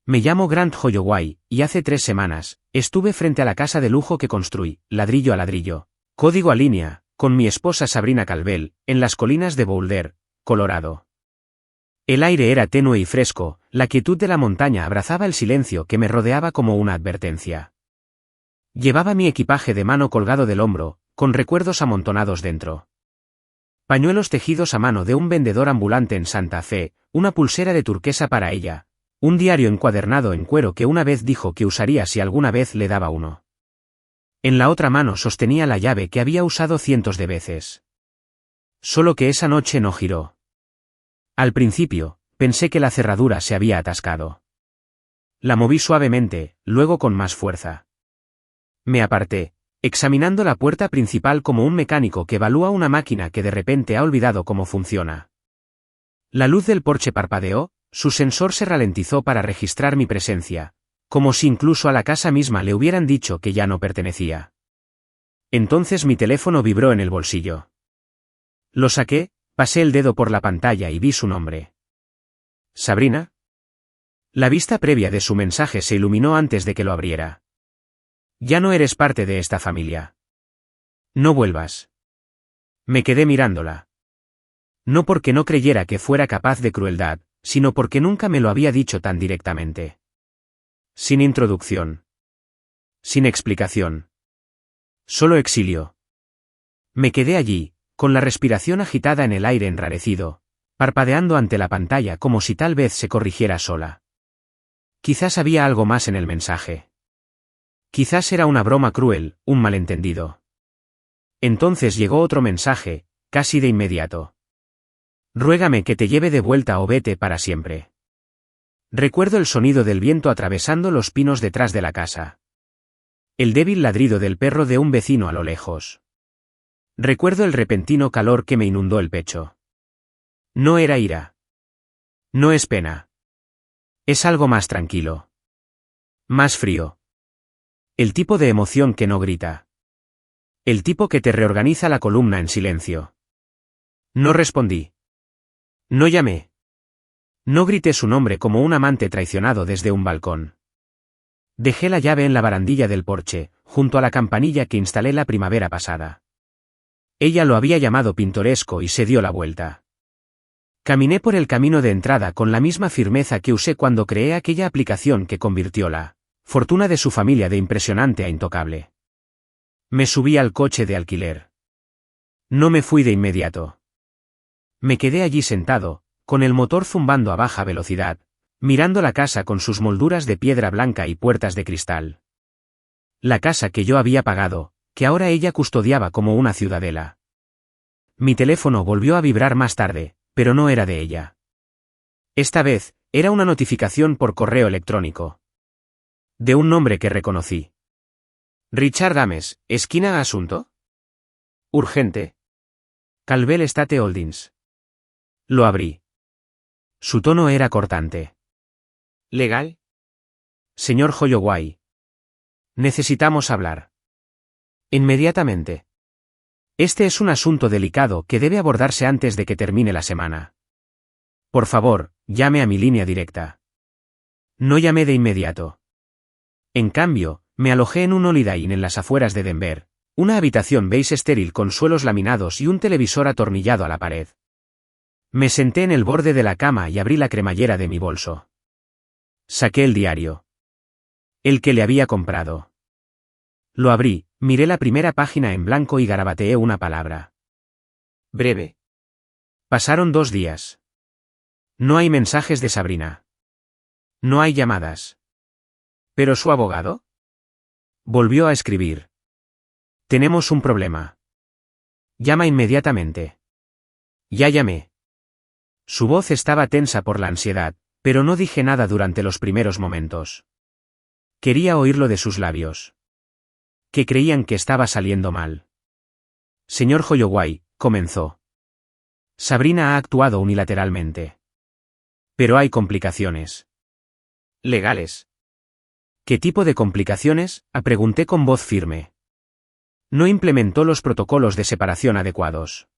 Me llamo Grant Holloway, y hace 3 semanas, estuve frente a la casa de lujo que construí, ladrillo a ladrillo, código a línea, con mi esposa Sabrina Calvel, en las colinas de Boulder, Colorado. El aire era tenue y fresco, la quietud de la montaña abrazaba el silencio que me rodeaba como una advertencia. Llevaba mi equipaje de mano colgado del hombro, con recuerdos amontonados dentro. Pañuelos tejidos a mano de un vendedor ambulante en Santa Fe, una pulsera de turquesa para ella, un diario encuadernado en cuero que una vez dijo que usaría si alguna vez le daba uno. En la otra mano sostenía la llave que había usado cientos de veces. Solo que esa noche no giró. Al principio, pensé que la cerradura se había atascado. La moví suavemente, luego con más fuerza. Me aparté, examinando la puerta principal como un mecánico que evalúa una máquina que de repente ha olvidado cómo funciona. La luz del porche parpadeó, su sensor se ralentizó para registrar mi presencia, como si incluso a la casa misma le hubieran dicho que ya no pertenecía. Entonces mi teléfono vibró en el bolsillo. Lo saqué, pasé el dedo por la pantalla y vi su nombre. ¿Sabrina? La vista previa de su mensaje se iluminó antes de que lo abriera. Ya no eres parte de esta familia. No vuelvas. Me quedé mirándola. No porque no creyera que fuera capaz de crueldad, sino porque nunca me lo había dicho tan directamente. Sin introducción. Sin explicación. Solo exilio. Me quedé allí, con la respiración agitada en el aire enrarecido, parpadeando ante la pantalla como si tal vez se corrigiera sola. Quizás había algo más en el mensaje. Quizás era una broma cruel, un malentendido. Entonces llegó otro mensaje, casi de inmediato. Ruégame que te lleve de vuelta o vete para siempre. Recuerdo el sonido del viento atravesando los pinos detrás de la casa. El débil ladrido del perro de un vecino a lo lejos. Recuerdo el repentino calor que me inundó el pecho. No era ira. No es pena. Es algo más tranquilo. Más frío. El tipo de emoción que no grita. El tipo que te reorganiza la columna en silencio. No respondí. No llamé. No grité su nombre como un amante traicionado desde un balcón. Dejé la llave en la barandilla del porche, junto a la campanilla que instalé la primavera pasada. Ella lo había llamado pintoresco y se dio la vuelta. Caminé por el camino de entrada con la misma firmeza que usé cuando creé aquella aplicación que convirtió la fortuna de su familia de impresionante a intocable. Me subí al coche de alquiler. No me fui de inmediato. Me quedé allí sentado, con el motor zumbando a baja velocidad, mirando la casa con sus molduras de piedra blanca y puertas de cristal. La casa que yo había pagado, que ahora ella custodiaba como una ciudadela. Mi teléfono volvió a vibrar más tarde, pero no era de ella. Esta vez, era una notificación por correo electrónico. De un nombre que reconocí. Richard Ames, esquina asunto. Urgente. Calvel Estate Holdings. Lo abrí. Su tono era cortante. ¿Legal? Señor Holloway. Necesitamos hablar. Inmediatamente. Este es un asunto delicado que debe abordarse antes de que termine la semana. Por favor, llame a mi línea directa. No llamé de inmediato. En cambio, me alojé en un Holiday Inn en las afueras de Denver, una habitación beige estéril con suelos laminados y un televisor atornillado a la pared. Me senté en el borde de la cama y abrí la cremallera de mi bolso. Saqué el diario. El que le había comprado. Lo abrí, miré la primera página en blanco y garabateé una palabra. Breve. Pasaron 2 días. No hay mensajes de Sabrina. No hay llamadas. ¿Pero su abogado? Volvió a escribir. Tenemos un problema. Llama inmediatamente. Ya llamé. Su voz estaba tensa por la ansiedad, pero no dije nada durante los primeros momentos. Quería oírlo de sus labios. Que creían que estaba saliendo mal. Señor Holloway, comenzó. Sabrina ha actuado unilateralmente. Pero hay complicaciones. ¿Legales? ¿Qué tipo de complicaciones?, pregunté con voz firme. No implementó los protocolos de separación adecuados.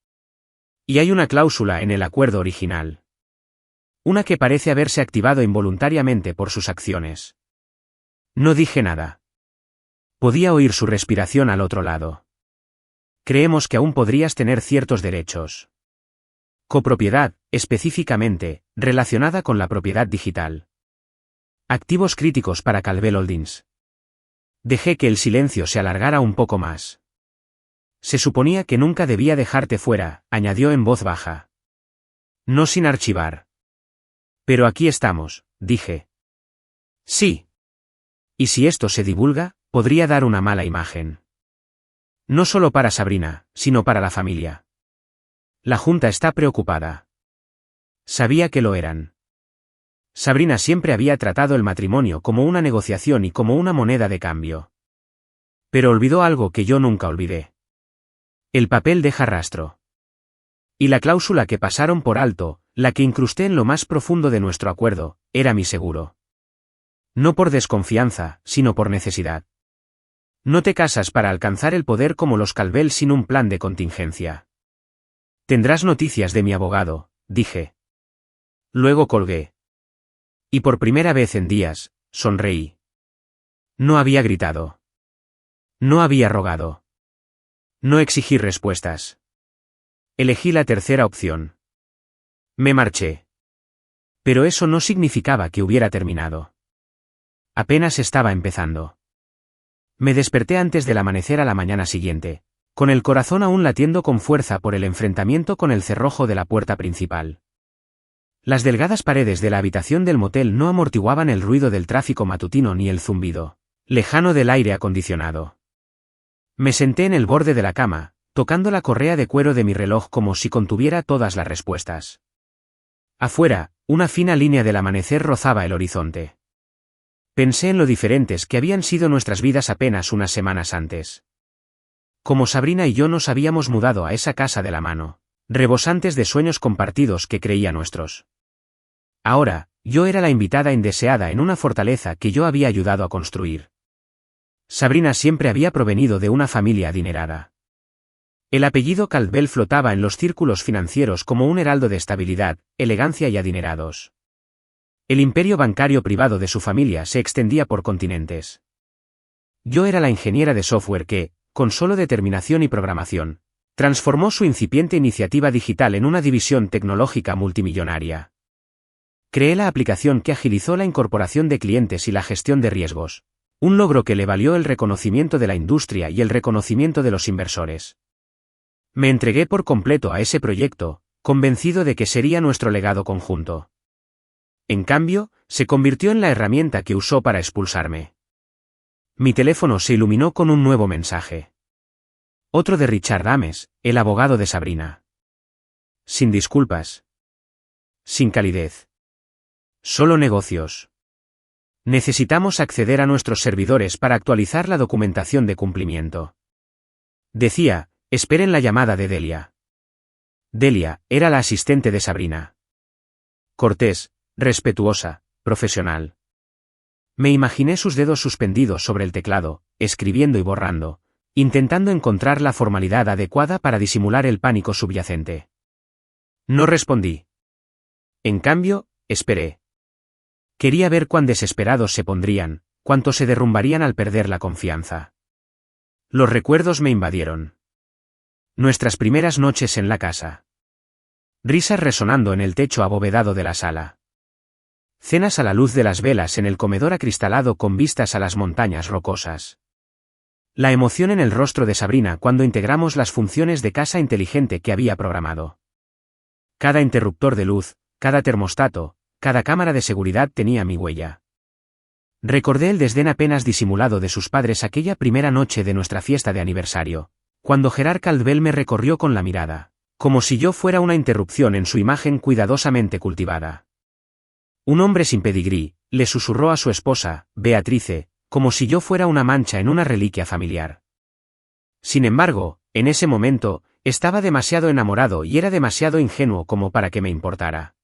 Y hay una cláusula en el acuerdo original. Una que parece haberse activado involuntariamente por sus acciones. No dije nada. Podía oír su respiración al otro lado. Creemos que aún podrías tener ciertos derechos. Copropiedad, específicamente, relacionada con la propiedad digital. Activos críticos para Calvel Holdings. Dejé que el silencio se alargara un poco más. Se suponía que nunca debía dejarte fuera, añadió en voz baja. No sin archivar. Pero aquí estamos, dije. Sí. Y si esto se divulga, podría dar una mala imagen. No solo para Sabrina, sino para la familia. La Junta está preocupada. Sabía que lo eran. Sabrina siempre había tratado el matrimonio como una negociación y como una moneda de cambio. Pero olvidó algo que yo nunca olvidé. El papel deja rastro. Y la cláusula que pasaron por alto, la que incrusté en lo más profundo de nuestro acuerdo, era mi seguro. No por desconfianza, sino por necesidad. No te casas para alcanzar el poder como los Calvel sin un plan de contingencia. Tendrás noticias de mi abogado, dije. Luego colgué. Y por primera vez en días, sonreí. No había gritado. No había rogado. No exigí respuestas. Elegí la tercera opción. Me marché. Pero eso no significaba que hubiera terminado. Apenas estaba empezando. Me desperté antes del amanecer a la mañana siguiente, con el corazón aún latiendo con fuerza por el enfrentamiento con el cerrojo de la puerta principal. Las delgadas paredes de la habitación del motel no amortiguaban el ruido del tráfico matutino ni el zumbido lejano del aire acondicionado. Me senté en el borde de la cama, tocando la correa de cuero de mi reloj como si contuviera todas las respuestas. Afuera, una fina línea del amanecer rozaba el horizonte. Pensé en lo diferentes que habían sido nuestras vidas apenas unas semanas antes. Como Sabrina y yo nos habíamos mudado a esa casa de la mano, rebosantes de sueños compartidos que creía nuestros. Ahora, yo era la invitada indeseada en una fortaleza que yo había ayudado a construir. Sabrina siempre había provenido de una familia adinerada. El apellido Calvel flotaba en los círculos financieros como un heraldo de estabilidad, elegancia y adinerados. El imperio bancario privado de su familia se extendía por continentes. Yo era la ingeniera de software que, con solo determinación y programación, transformó su incipiente iniciativa digital en una división tecnológica multimillonaria. Creé la aplicación que agilizó la incorporación de clientes y la gestión de riesgos, un logro que le valió el reconocimiento de la industria y el reconocimiento de los inversores. Me entregué por completo a ese proyecto, convencido de que sería nuestro legado conjunto. En cambio, se convirtió en la herramienta que usó para expulsarme. Mi teléfono se iluminó con un nuevo mensaje. Otro de Richard Ames, el abogado de Sabrina. Sin disculpas. Sin calidez. Solo negocios. Necesitamos acceder a nuestros servidores para actualizar la documentación de cumplimiento. Decía, esperen la llamada de Delia. Delia era la asistente de Sabrina. Cortés, respetuosa, profesional. Me imaginé sus dedos suspendidos sobre el teclado, escribiendo y borrando, intentando encontrar la formalidad adecuada para disimular el pánico subyacente. No respondí. En cambio, esperé. Quería ver cuán desesperados se pondrían, cuánto se derrumbarían al perder la confianza. Los recuerdos me invadieron. Nuestras primeras noches en la casa. Risas resonando en el techo abovedado de la sala. Cenas a la luz de las velas en el comedor acristalado con vistas a las montañas rocosas. La emoción en el rostro de Sabrina cuando integramos las funciones de casa inteligente que había programado. Cada interruptor de luz, cada termostato, cada cámara de seguridad tenía mi huella. Recordé el desdén apenas disimulado de sus padres aquella primera noche de nuestra fiesta de aniversario, cuando Gerard Calvel me recorrió con la mirada, como si yo fuera una interrupción en su imagen cuidadosamente cultivada. Un hombre sin pedigrí, le susurró a su esposa, Beatrice, como si yo fuera una mancha en una reliquia familiar. Sin embargo, en ese momento, estaba demasiado enamorado y era demasiado ingenuo como para que me importara.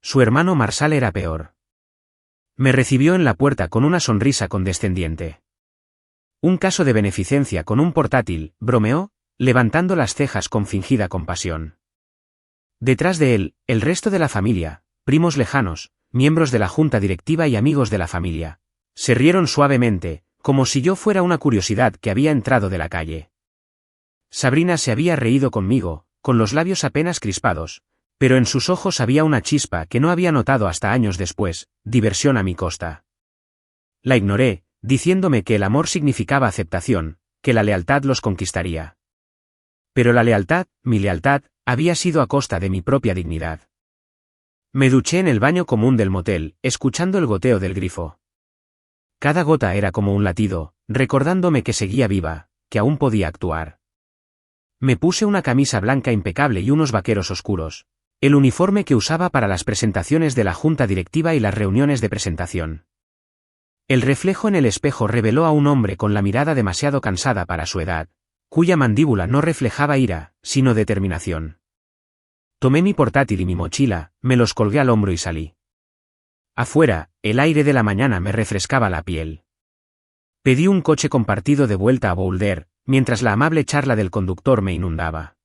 Su hermano Marsal era peor. Me recibió en la puerta con una sonrisa condescendiente. Un caso de beneficencia con un portátil, bromeó, levantando las cejas con fingida compasión. Detrás de él, el resto de la familia, primos lejanos, miembros de la junta directiva y amigos de la familia. Se rieron suavemente, como si yo fuera una curiosidad que había entrado de la calle. Sabrina se había reído conmigo, con los labios apenas crispados, pero en sus ojos había una chispa que no había notado hasta años después, diversión a mi costa. La ignoré, diciéndome que el amor significaba aceptación, que la lealtad los conquistaría. Pero la lealtad, mi lealtad, había sido a costa de mi propia dignidad. Me duché en el baño común del motel, escuchando el goteo del grifo. Cada gota era como un latido, recordándome que seguía viva, que aún podía actuar. Me puse una camisa blanca impecable y unos vaqueros oscuros, el uniforme que usaba para las presentaciones de la junta directiva y las reuniones de presentación. El reflejo en el espejo reveló a un hombre con la mirada demasiado cansada para su edad, cuya mandíbula no reflejaba ira, sino determinación. Tomé mi portátil y mi mochila, me los colgué al hombro y salí. Afuera, el aire de la mañana me refrescaba la piel. Pedí un coche compartido de vuelta a Boulder, mientras la amable charla del conductor me inundaba.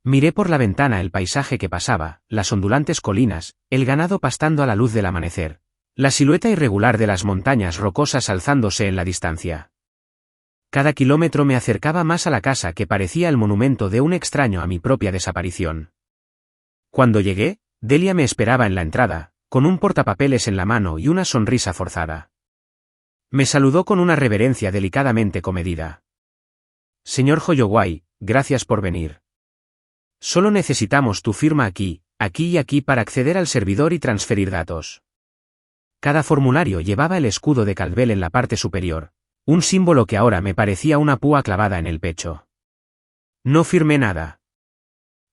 Miré por la ventana el paisaje que pasaba, las ondulantes colinas, el ganado pastando a la luz del amanecer, la silueta irregular de las montañas rocosas alzándose en la distancia. Cada kilómetro me acercaba más a la casa que parecía el monumento de un extraño a mi propia desaparición. Cuando llegué, Delia me esperaba en la entrada, con un portapapeles en la mano y una sonrisa forzada. Me saludó con una reverencia delicadamente comedida. Señor Holloway, gracias por venir. Solo necesitamos tu firma aquí, aquí y aquí para acceder al servidor y transferir datos. Cada formulario llevaba el escudo de Caldwell en la parte superior, un símbolo que ahora me parecía una púa clavada en el pecho. No firmé nada.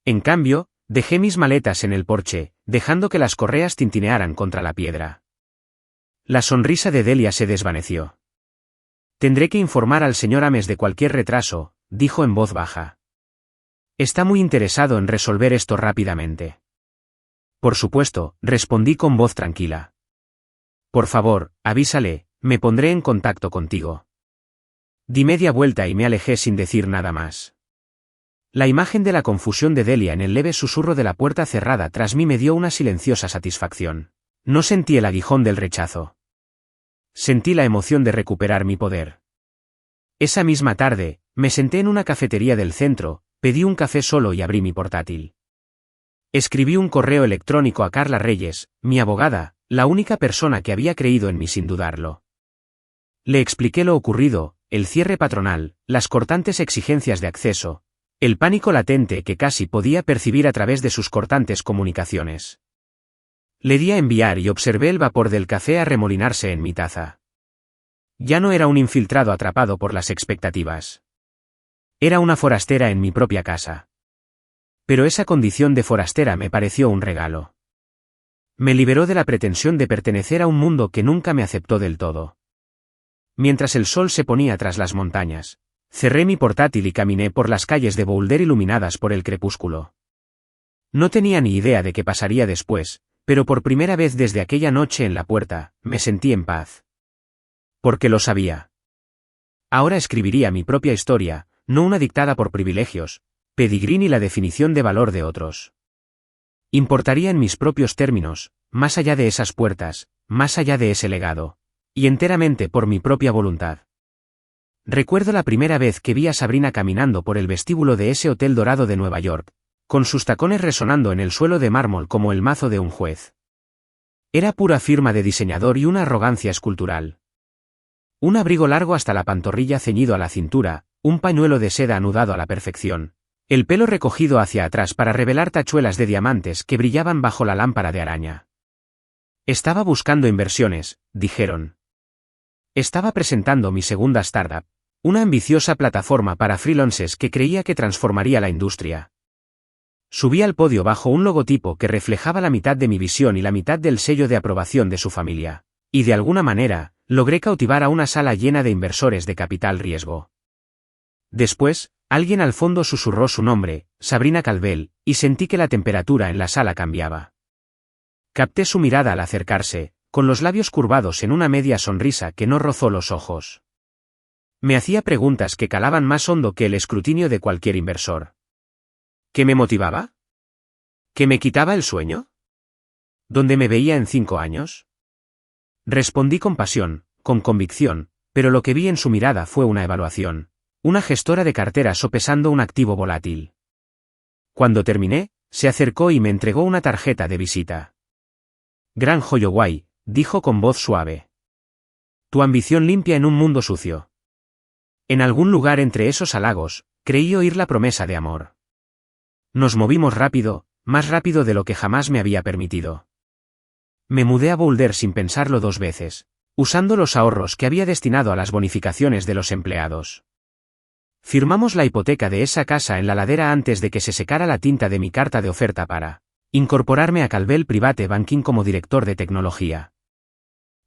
En cambio, dejé mis maletas en el porche, dejando que las correas tintinearan contra la piedra. La sonrisa de Delia se desvaneció. Tendré que informar al señor Ames de cualquier retraso, dijo en voz baja. Está muy interesado en resolver esto rápidamente. Por supuesto, respondí con voz tranquila. Por favor, avísale, me pondré en contacto contigo. Di media vuelta y me alejé sin decir nada más. La imagen de la confusión de Delia en el leve susurro de la puerta cerrada tras mí me dio una silenciosa satisfacción. No sentí el aguijón del rechazo. Sentí la emoción de recuperar mi poder. Esa misma tarde, me senté en una cafetería del centro, pedí un café solo y abrí mi portátil. Escribí un correo electrónico a Carla Reyes, mi abogada, la única persona que había creído en mí sin dudarlo. Le expliqué lo ocurrido, el cierre patronal, las cortantes exigencias de acceso, el pánico latente que casi podía percibir a través de sus cortantes comunicaciones. Le di a enviar y observé el vapor del café arremolinarse en mi taza. Ya no era un infiltrado atrapado por las expectativas. Era una forastera en mi propia casa. Pero esa condición de forastera me pareció un regalo. Me liberó de la pretensión de pertenecer a un mundo que nunca me aceptó del todo. Mientras el sol se ponía tras las montañas, cerré mi portátil y caminé por las calles de Boulder iluminadas por el crepúsculo. No tenía ni idea de qué pasaría después, pero por primera vez desde aquella noche en la puerta, me sentí en paz. Porque lo sabía. Ahora escribiría mi propia historia, no una dictada por privilegios, pedigrí ni la definición de valor de otros. Importaría en mis propios términos, más allá de esas puertas, más allá de ese legado, y enteramente por mi propia voluntad. Recuerdo la primera vez que vi a Sabrina caminando por el vestíbulo de ese hotel dorado de Nueva York, con sus tacones resonando en el suelo de mármol como el mazo de un juez. Era pura firma de diseñador y una arrogancia escultural. Un abrigo largo hasta la pantorrilla ceñido a la cintura, un pañuelo de seda anudado a la perfección, el pelo recogido hacia atrás para revelar tachuelas de diamantes que brillaban bajo la lámpara de araña. Estaba buscando inversiones, dijeron. Estaba presentando mi segunda startup, una ambiciosa plataforma para freelancers que creía que transformaría la industria. Subí al podio bajo un logotipo que reflejaba la mitad de mi visión y la mitad del sello de aprobación de su familia, y de alguna manera, logré cautivar a una sala llena de inversores de capital riesgo. Después, alguien al fondo susurró su nombre, Sabrina Caldwell, y sentí que la temperatura en la sala cambiaba. Capté su mirada al acercarse, con los labios curvados en una media sonrisa que no rozó los ojos. Me hacía preguntas que calaban más hondo que el escrutinio de cualquier inversor. ¿Qué me motivaba? ¿Qué me quitaba el sueño? ¿Dónde me veía en 5 años? Respondí con pasión, con convicción, pero lo que vi en su mirada fue una evaluación. Una gestora de cartera sopesando un activo volátil. Cuando terminé, se acercó y me entregó una tarjeta de visita. Gran Holloway, dijo con voz suave. Tu ambición limpia en un mundo sucio. En algún lugar entre esos halagos, creí oír la promesa de amor. Nos movimos rápido, más rápido de lo que jamás me había permitido. Me mudé a Boulder sin pensarlo 2 veces, usando los ahorros que había destinado a las bonificaciones de los empleados. Firmamos la hipoteca de esa casa en la ladera antes de que se secara la tinta de mi carta de oferta para incorporarme a Calvel Private Banking como director de tecnología.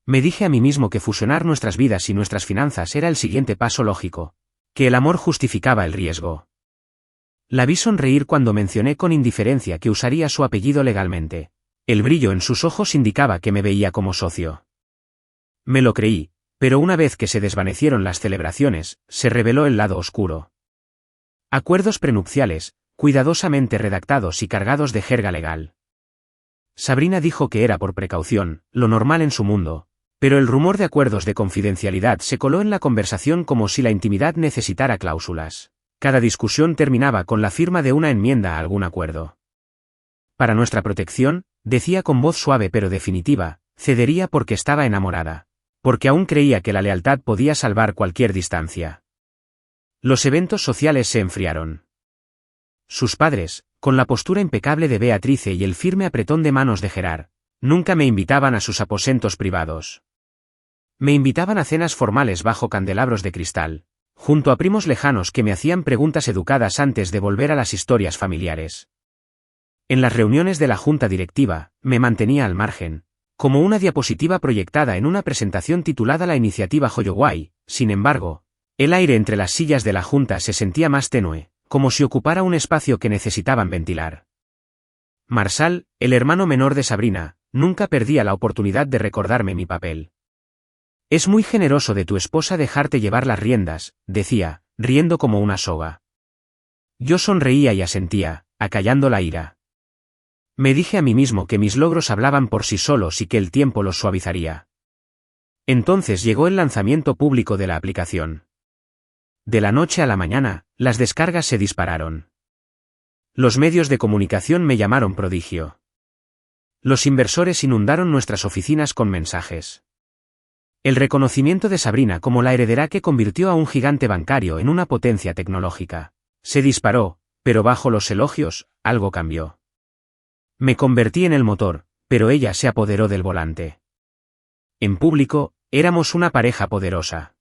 Me dije a mí mismo que fusionar nuestras vidas y nuestras finanzas era el siguiente paso lógico, que el amor justificaba el riesgo. La vi sonreír cuando mencioné con indiferencia que usaría su apellido legalmente. El brillo en sus ojos indicaba que me veía como socio. Me lo creí, pero una vez que se desvanecieron las celebraciones, se reveló el lado oscuro. Acuerdos prenupciales, cuidadosamente redactados y cargados de jerga legal. Sabrina dijo que era por precaución, lo normal en su mundo, pero el rumor de acuerdos de confidencialidad se coló en la conversación como si la intimidad necesitara cláusulas. Cada discusión terminaba con la firma de una enmienda a algún acuerdo. Para nuestra protección, decía con voz suave pero definitiva, cedería porque estaba enamorada, porque aún creía que la lealtad podía salvar cualquier distancia. Los eventos sociales se enfriaron. Sus padres, con la postura impecable de Beatrice y el firme apretón de manos de Gerard, nunca me invitaban a sus aposentos privados. Me invitaban a cenas formales bajo candelabros de cristal, junto a primos lejanos que me hacían preguntas educadas antes de volver a las historias familiares. En las reuniones de la junta directiva, me mantenía al margen, como una diapositiva proyectada en una presentación titulada La iniciativa Holloway. Sin embargo, el aire entre las sillas de la junta se sentía más tenue, como si ocupara un espacio que necesitaban ventilar. Marshall, el hermano menor de Sabrina, nunca perdía la oportunidad de recordarme mi papel. Es muy generoso de tu esposa dejarte llevar las riendas, decía, riendo como una soga. Yo sonreía y asentía, acallando la ira. Me dije a mí mismo que mis logros hablaban por sí solos y que el tiempo los suavizaría. Entonces llegó el lanzamiento público de la aplicación. De la noche a la mañana, las descargas se dispararon. Los medios de comunicación me llamaron prodigio. Los inversores inundaron nuestras oficinas con mensajes. El reconocimiento de Sabrina como la heredera que convirtió a un gigante bancario en una potencia tecnológica se disparó, pero bajo los elogios, algo cambió. Me convertí en el motor, pero ella se apoderó del volante. En público, éramos una pareja poderosa.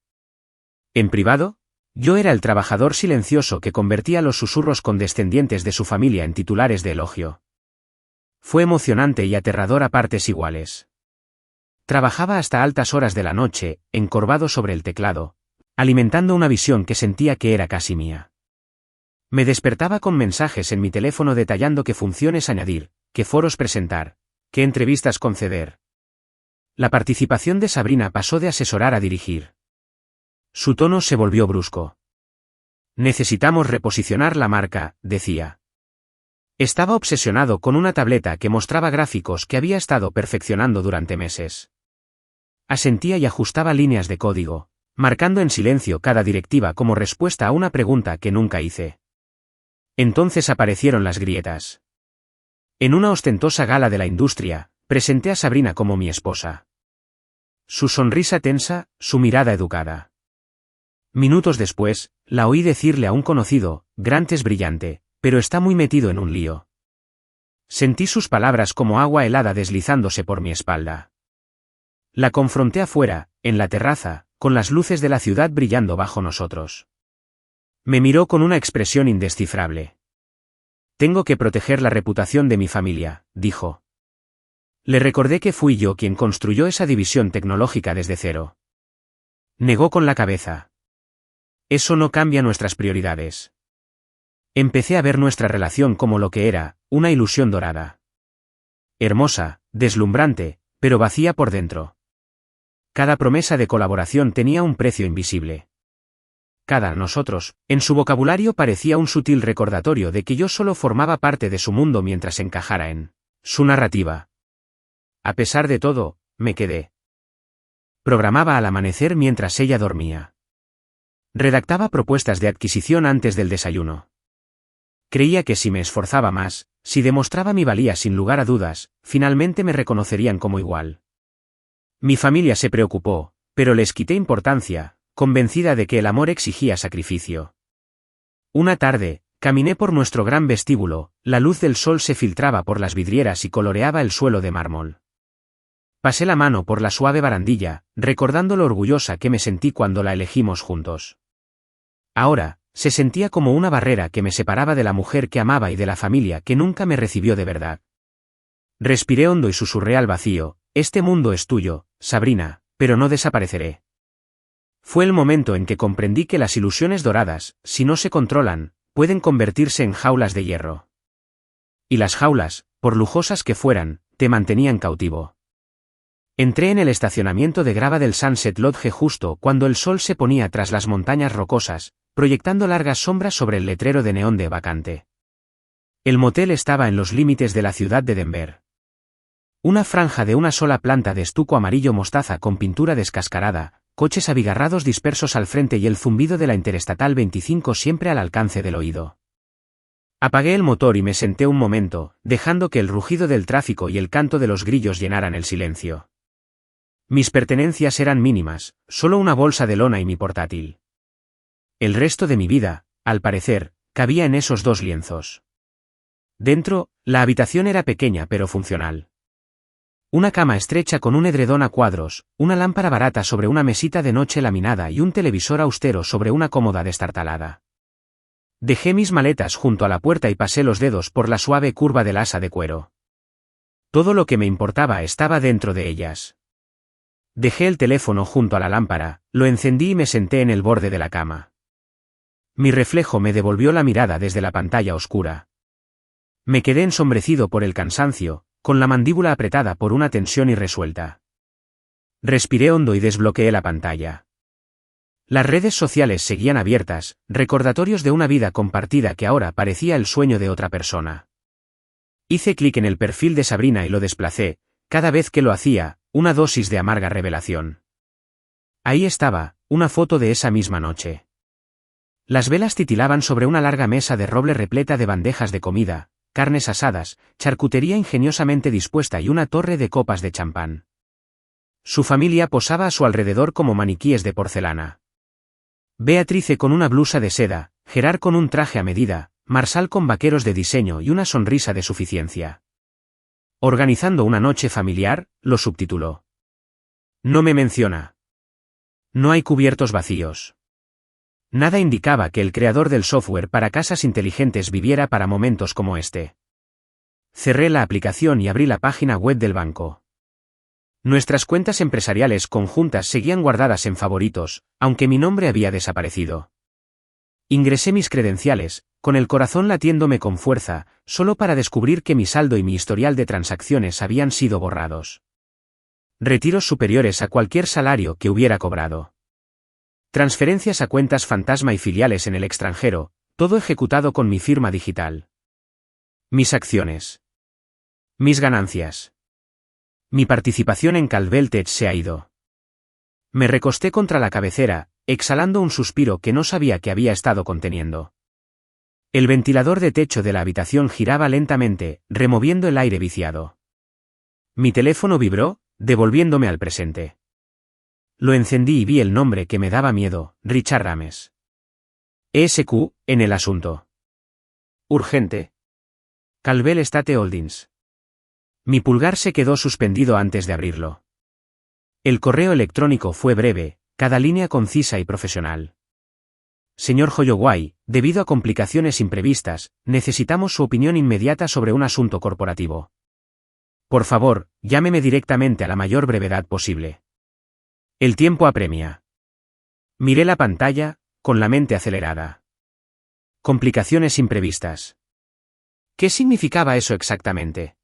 En privado, yo era el trabajador silencioso que convertía los susurros condescendientes de su familia en titulares de elogio. Fue emocionante y aterrador a partes iguales. Trabajaba hasta altas horas de la noche, encorvado sobre el teclado, alimentando una visión que sentía que era casi mía. Me despertaba con mensajes en mi teléfono detallando qué funciones añadir, qué foros presentar, qué entrevistas conceder. La participación de Sabrina pasó de asesorar a dirigir. Su tono se volvió brusco. Necesitamos reposicionar la marca, decía. Estaba obsesionado con una tableta que mostraba gráficos que había estado perfeccionando durante meses. Asentía y ajustaba líneas de código, marcando en silencio cada directiva como respuesta a una pregunta que nunca hice. Entonces aparecieron las grietas. En una ostentosa gala de la industria, presenté a Sabrina como mi esposa. Su sonrisa tensa, su mirada educada. Minutos después, la oí decirle a un conocido, Grant es brillante, pero está muy metido en un lío. Sentí sus palabras como agua helada deslizándose por mi espalda. La confronté afuera, en la terraza, con las luces de la ciudad brillando bajo nosotros. Me miró con una expresión indescifrable. Tengo que proteger la reputación de mi familia, dijo. Le recordé que fui yo quien construyó esa división tecnológica desde cero. Negó con la cabeza. Eso no cambia nuestras prioridades. Empecé a ver nuestra relación como lo que era, una ilusión dorada. Hermosa, deslumbrante, pero vacía por dentro. Cada promesa de colaboración tenía un precio invisible. Cada nosotros, en su vocabulario parecía un sutil recordatorio de que yo solo formaba parte de su mundo mientras encajara en su narrativa. a pesar de todo, me quedé. Programaba al amanecer mientras ella dormía. Redactaba propuestas de adquisición antes del desayuno. Creía que si me esforzaba más, si demostraba mi valía sin lugar a dudas, finalmente me reconocerían como igual. Mi familia se preocupó, pero les quité importancia, convencida de que el amor exigía sacrificio. Una tarde, caminé por nuestro gran vestíbulo, la luz del sol se filtraba por las vidrieras y coloreaba el suelo de mármol. Pasé la mano por la suave barandilla, recordando lo orgullosa que me sentí cuando la elegimos juntos. Ahora, se sentía como una barrera que me separaba de la mujer que amaba y de la familia que nunca me recibió de verdad. Respiré hondo y susurré al vacío, este mundo es tuyo, Sabrina, pero no desapareceré. Fue el momento en que comprendí que las ilusiones doradas, si no se controlan, pueden convertirse en jaulas de hierro. Y las jaulas, por lujosas que fueran, te mantenían cautivo. Entré en el estacionamiento de grava del Sunset Lodge justo cuando el sol se ponía tras las montañas rocosas, proyectando largas sombras sobre el letrero de neón de vacante. El motel estaba en los límites de la ciudad de Denver. Una franja de una sola planta de estuco amarillo mostaza con pintura descascarada, coches abigarrados dispersos al frente y el zumbido de la Interestatal 25 siempre al alcance del oído. Apagué el motor y me senté un momento, dejando que el rugido del tráfico y el canto de los grillos llenaran el silencio. Mis pertenencias eran mínimas, solo una bolsa de lona y mi portátil. El resto de mi vida, al parecer, cabía en esos dos lienzos. Dentro, la habitación era pequeña pero funcional. Una cama estrecha con un edredón a cuadros, una lámpara barata sobre una mesita de noche laminada y un televisor austero sobre una cómoda destartalada. Dejé mis maletas junto a la puerta y pasé los dedos por la suave curva del asa de cuero. Todo lo que me importaba estaba dentro de ellas. Dejé el teléfono junto a la lámpara, lo encendí y me senté en el borde de la cama. Mi reflejo me devolvió la mirada desde la pantalla oscura. Me quedé ensombrecido por el cansancio, con la mandíbula apretada por una tensión irresuelta. Respiré hondo y desbloqueé la pantalla. Las redes sociales seguían abiertas, recordatorios de una vida compartida que ahora parecía el sueño de otra persona. Hice clic en el perfil de Sabrina y lo desplacé, cada vez que lo hacía, una dosis de amarga revelación. Ahí estaba, una foto de esa misma noche. Las velas titilaban sobre una larga mesa de roble repleta de bandejas de comida, carnes asadas, charcutería ingeniosamente dispuesta y una torre de copas de champán. Su familia posaba a su alrededor como maniquíes de porcelana. Beatrice con una blusa de seda, Gerard con un traje a medida, Marsal con vaqueros de diseño y una sonrisa de suficiencia. Organizando una noche familiar, lo subtituló. No me menciona. No hay cubiertos vacíos. Nada indicaba que el creador del software para casas inteligentes viviera para momentos como este. Cerré la aplicación y abrí la página web del banco. Nuestras cuentas empresariales conjuntas seguían guardadas en favoritos, aunque mi nombre había desaparecido. Ingresé mis credenciales, con el corazón latiéndome con fuerza, solo para descubrir que mi saldo y mi historial de transacciones habían sido borrados. Retiros superiores a cualquier salario que hubiera cobrado. Transferencias a cuentas fantasma y filiales en el extranjero, todo ejecutado con mi firma digital. Mis acciones. Mis ganancias. Mi participación en Calvel Tech se ha ido. Me recosté contra la cabecera, exhalando un suspiro que no sabía que había estado conteniendo. El ventilador de techo de la habitación giraba lentamente, removiendo el aire viciado. Mi teléfono vibró, devolviéndome al presente. Lo encendí y vi el nombre que me daba miedo, Richard Rames. ESQ, en el asunto. Urgente. Calvel Estate Holdings. Mi pulgar se quedó suspendido antes de abrirlo. El correo electrónico fue breve, cada línea concisa y profesional. Señor Holloway, debido a complicaciones imprevistas, necesitamos su opinión inmediata sobre un asunto corporativo. Por favor, llámeme directamente a la mayor brevedad posible. El tiempo apremia. Miré la pantalla, con la mente acelerada. Complicaciones imprevistas. ¿Qué significaba eso exactamente?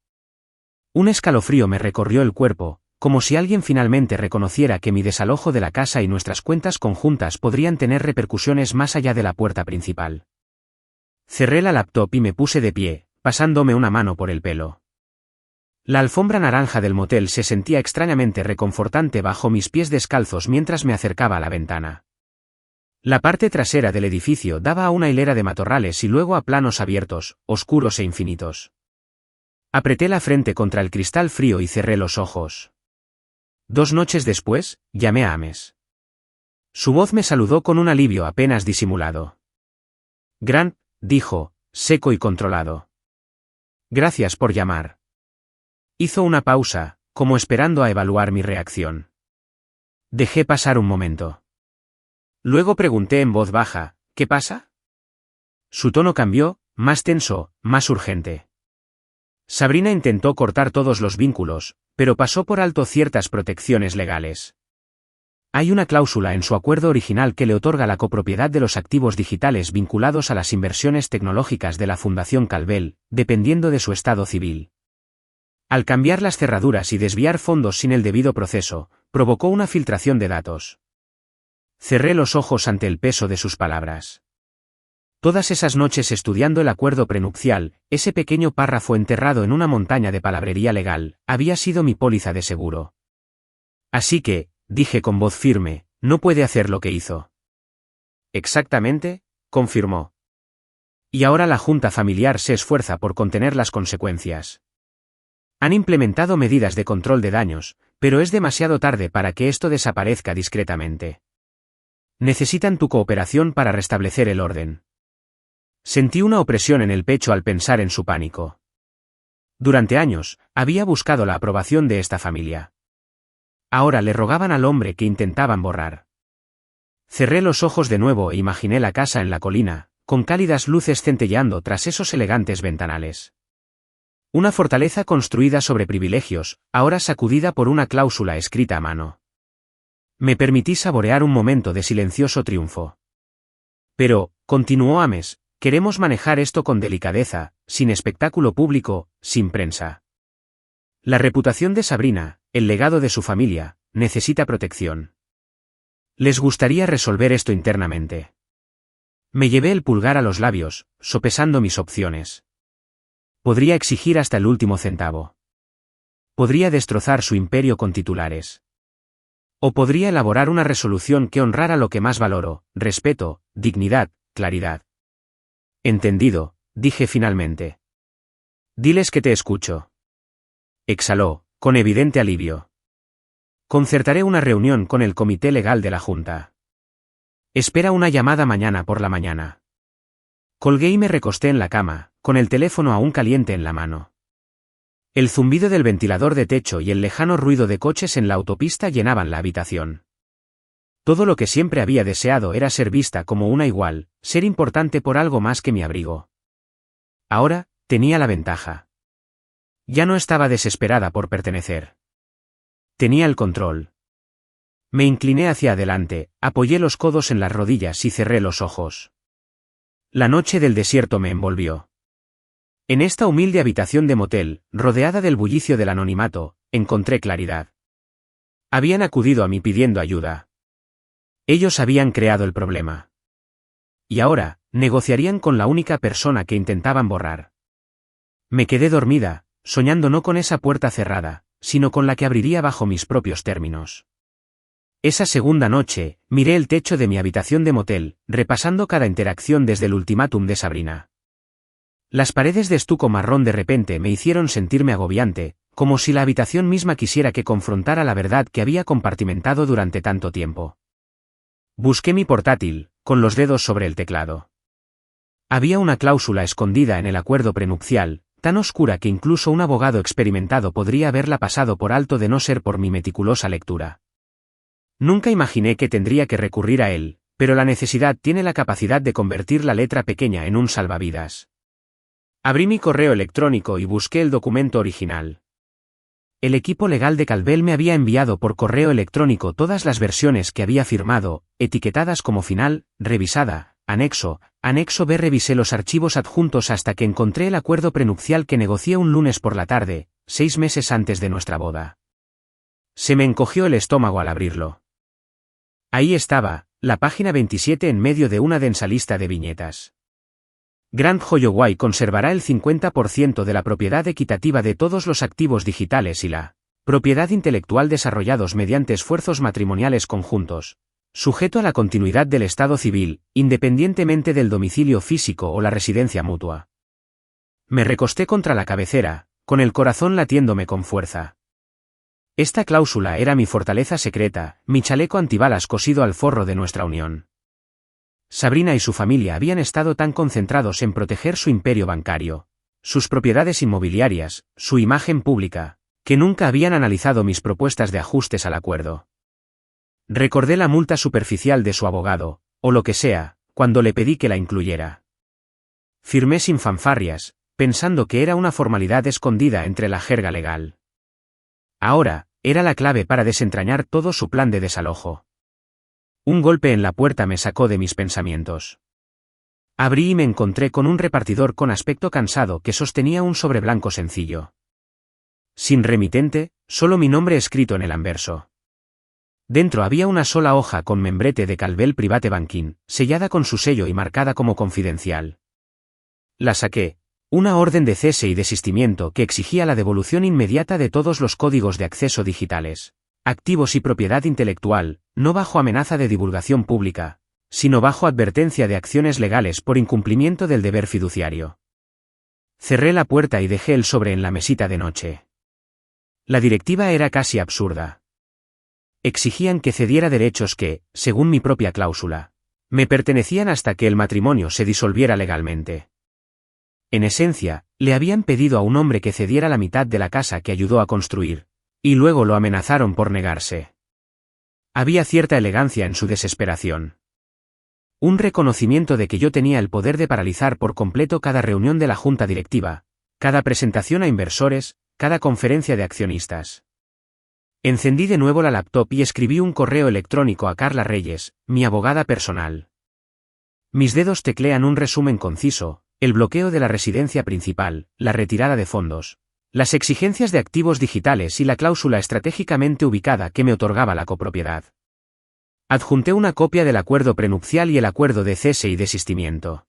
Un escalofrío me recorrió el cuerpo, como si alguien finalmente reconociera que mi desalojo de la casa y nuestras cuentas conjuntas podrían tener repercusiones más allá de la puerta principal. Cerré la laptop y me puse de pie, pasándome una mano por el pelo. La alfombra naranja del motel se sentía extrañamente reconfortante bajo mis pies descalzos mientras me acercaba a la ventana. La parte trasera del edificio daba a una hilera de matorrales y luego a planos abiertos, oscuros e infinitos. Apreté la frente contra el cristal frío y cerré los ojos. 2 noches después, llamé a Ames. Su voz me saludó con un alivio apenas disimulado. Grant, dijo, seco y controlado. Gracias por llamar. Hizo una pausa, como esperando a evaluar mi reacción. Dejé pasar un momento. Luego pregunté en voz baja, ¿qué pasa? Su tono cambió, más tenso, más urgente. Sabrina intentó cortar todos los vínculos, pero pasó por alto ciertas protecciones legales. Hay una cláusula en su acuerdo original que le otorga la copropiedad de los activos digitales vinculados a las inversiones tecnológicas de la Fundación Calvel, dependiendo de su estado civil. Al cambiar las cerraduras y desviar fondos sin el debido proceso, provocó una filtración de datos. Cerré los ojos ante el peso de sus palabras. Todas esas noches estudiando el acuerdo prenupcial, ese pequeño párrafo enterrado en una montaña de palabrería legal, había sido mi póliza de seguro. Así que, dije con voz firme, no puede hacer lo que hizo. Exactamente, confirmó. Y ahora la junta familiar se esfuerza por contener las consecuencias. Han implementado medidas de control de daños, pero es demasiado tarde para que esto desaparezca discretamente. Necesitan tu cooperación para restablecer el orden. Sentí una opresión en el pecho al pensar en su pánico. Durante años, había buscado la aprobación de esta familia. Ahora le rogaban al hombre que intentaban borrar. Cerré los ojos de nuevo e imaginé la casa en la colina, con cálidas luces centelleando tras esos elegantes ventanales. Una fortaleza construida sobre privilegios, ahora sacudida por una cláusula escrita a mano. Me permití saborear un momento de silencioso triunfo. Pero, continuó Ames, queremos manejar esto con delicadeza, sin espectáculo público, sin prensa. La reputación de Sabrina, el legado de su familia, necesita protección. Les gustaría resolver esto internamente. Me llevé el pulgar a los labios, sopesando mis opciones. Podría exigir hasta el último centavo. Podría destrozar su imperio con titulares. O podría elaborar una resolución que honrara lo que más valoro, respeto, dignidad, claridad. Entendido, dije finalmente. Diles que te escucho. Exhaló, con evidente alivio. Concertaré una reunión con el comité legal de la Junta. Espera una llamada mañana por la mañana. Colgué y me recosté en la cama, con el teléfono aún caliente en la mano. El zumbido del ventilador de techo y el lejano ruido de coches en la autopista llenaban la habitación. Todo lo que siempre había deseado era ser vista como una igual, ser importante por algo más que mi abrigo. Ahora, tenía la ventaja. Ya no estaba desesperada por pertenecer. Tenía el control. Me incliné hacia adelante, apoyé los codos en las rodillas y cerré los ojos. La noche del desierto me envolvió. En esta humilde habitación de motel, rodeada del bullicio del anonimato, encontré claridad. Habían acudido a mí pidiendo ayuda. Ellos habían creado el problema. Y ahora, negociarían con la única persona que intentaban borrar. Me quedé dormida, soñando no con esa puerta cerrada, sino con la que abriría bajo mis propios términos. Esa segunda noche, miré el techo de mi habitación de motel, repasando cada interacción desde el ultimátum de Sabrina. Las paredes de estuco marrón de repente me hicieron sentirme agobiante, como si la habitación misma quisiera que confrontara la verdad que había compartimentado durante tanto tiempo. Busqué mi portátil, con los dedos sobre el teclado. Había una cláusula escondida en el acuerdo prenupcial, tan oscura que incluso un abogado experimentado podría haberla pasado por alto de no ser por mi meticulosa lectura. Nunca imaginé que tendría que recurrir a él, pero la necesidad tiene la capacidad de convertir la letra pequeña en un salvavidas. Abrí mi correo electrónico y busqué el documento original. El equipo legal de Calvel me había enviado por correo electrónico todas las versiones que había firmado, etiquetadas como final, revisada, anexo B. Revisé los archivos adjuntos hasta que encontré el acuerdo prenupcial que negocié un lunes por la tarde, 6 meses antes de nuestra boda. Se me encogió el estómago al abrirlo. Ahí estaba, la página 27 en medio de una densa lista de viñetas. Grand Holloway conservará el 50% de la propiedad equitativa de todos los activos digitales y la propiedad intelectual desarrollados mediante esfuerzos matrimoniales conjuntos, sujeto a la continuidad del estado civil, independientemente del domicilio físico o la residencia mutua. Me recosté contra la cabecera, con el corazón latiéndome con fuerza. Esta cláusula era mi fortaleza secreta, mi chaleco antibalas cosido al forro de nuestra unión. Sabrina y su familia habían estado tan concentrados en proteger su imperio bancario, sus propiedades inmobiliarias, su imagen pública, que nunca habían analizado mis propuestas de ajustes al acuerdo. Recordé la multa superficial de su abogado, o lo que sea, cuando le pedí que la incluyera. Firmé sin fanfarrias, pensando que era una formalidad escondida entre la jerga legal. Ahora, era la clave para desentrañar todo su plan de desalojo. Un golpe en la puerta me sacó de mis pensamientos. Abrí y me encontré con un repartidor con aspecto cansado que sostenía un sobre blanco sencillo. Sin remitente, solo mi nombre escrito en el anverso. Dentro había una sola hoja con membrete de Calvel Private Banking, sellada con su sello y marcada como confidencial. La saqué. Una orden de cese y desistimiento que exigía la devolución inmediata de todos los códigos de acceso digitales, activos y propiedad intelectual, no bajo amenaza de divulgación pública, sino bajo advertencia de acciones legales por incumplimiento del deber fiduciario. Cerré la puerta y dejé el sobre en la mesita de noche. La directiva era casi absurda. Exigían que cediera derechos que, según mi propia cláusula, me pertenecían hasta que el matrimonio se disolviera legalmente. En esencia, le habían pedido a un hombre que cediera la mitad de la casa que ayudó a construir, y luego lo amenazaron por negarse. Había cierta elegancia en su desesperación. Un reconocimiento de que yo tenía el poder de paralizar por completo cada reunión de la junta directiva, cada presentación a inversores, cada conferencia de accionistas. Encendí de nuevo la laptop y escribí un correo electrónico a Carla Reyes, mi abogada personal. Mis dedos teclean un resumen conciso: el bloqueo de la residencia principal, la retirada de fondos, las exigencias de activos digitales y la cláusula estratégicamente ubicada que me otorgaba la copropiedad. Adjunté una copia del acuerdo prenupcial y el acuerdo de cese y desistimiento.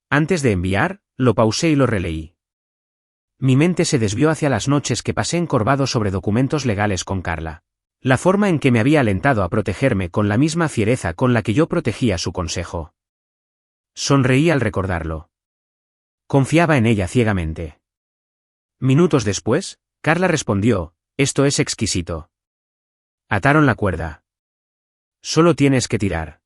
Antes de enviar, lo pausé y lo releí. Mi mente se desvió hacia las noches que pasé encorvado sobre documentos legales con Carla. La forma en que me había alentado a protegerme con la misma fiereza con la que yo protegía su consejo. Sonreí al recordarlo. Confiaba en ella ciegamente. Minutos después, Carla respondió: «Esto es exquisito». Ataron la cuerda. «Solo tienes que tirar».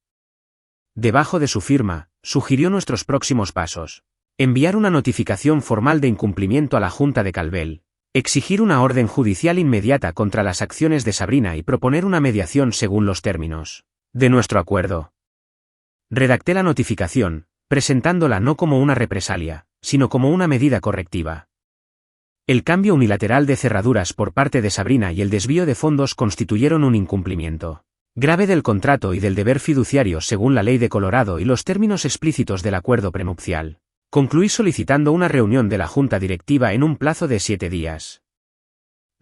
Debajo de su firma, sugirió nuestros próximos pasos: enviar una notificación formal de incumplimiento a la Junta de Calvel, exigir una orden judicial inmediata contra las acciones de Sabrina y proponer una mediación según los términos de nuestro acuerdo. Redacté la notificación, presentándola no como una represalia, sino como una medida correctiva. El cambio unilateral de cerraduras por parte de Sabrina y el desvío de fondos constituyeron un incumplimiento grave del contrato y del deber fiduciario según la ley de Colorado y los términos explícitos del acuerdo prenupcial. Concluí solicitando una reunión de la junta directiva en un plazo de 7 días.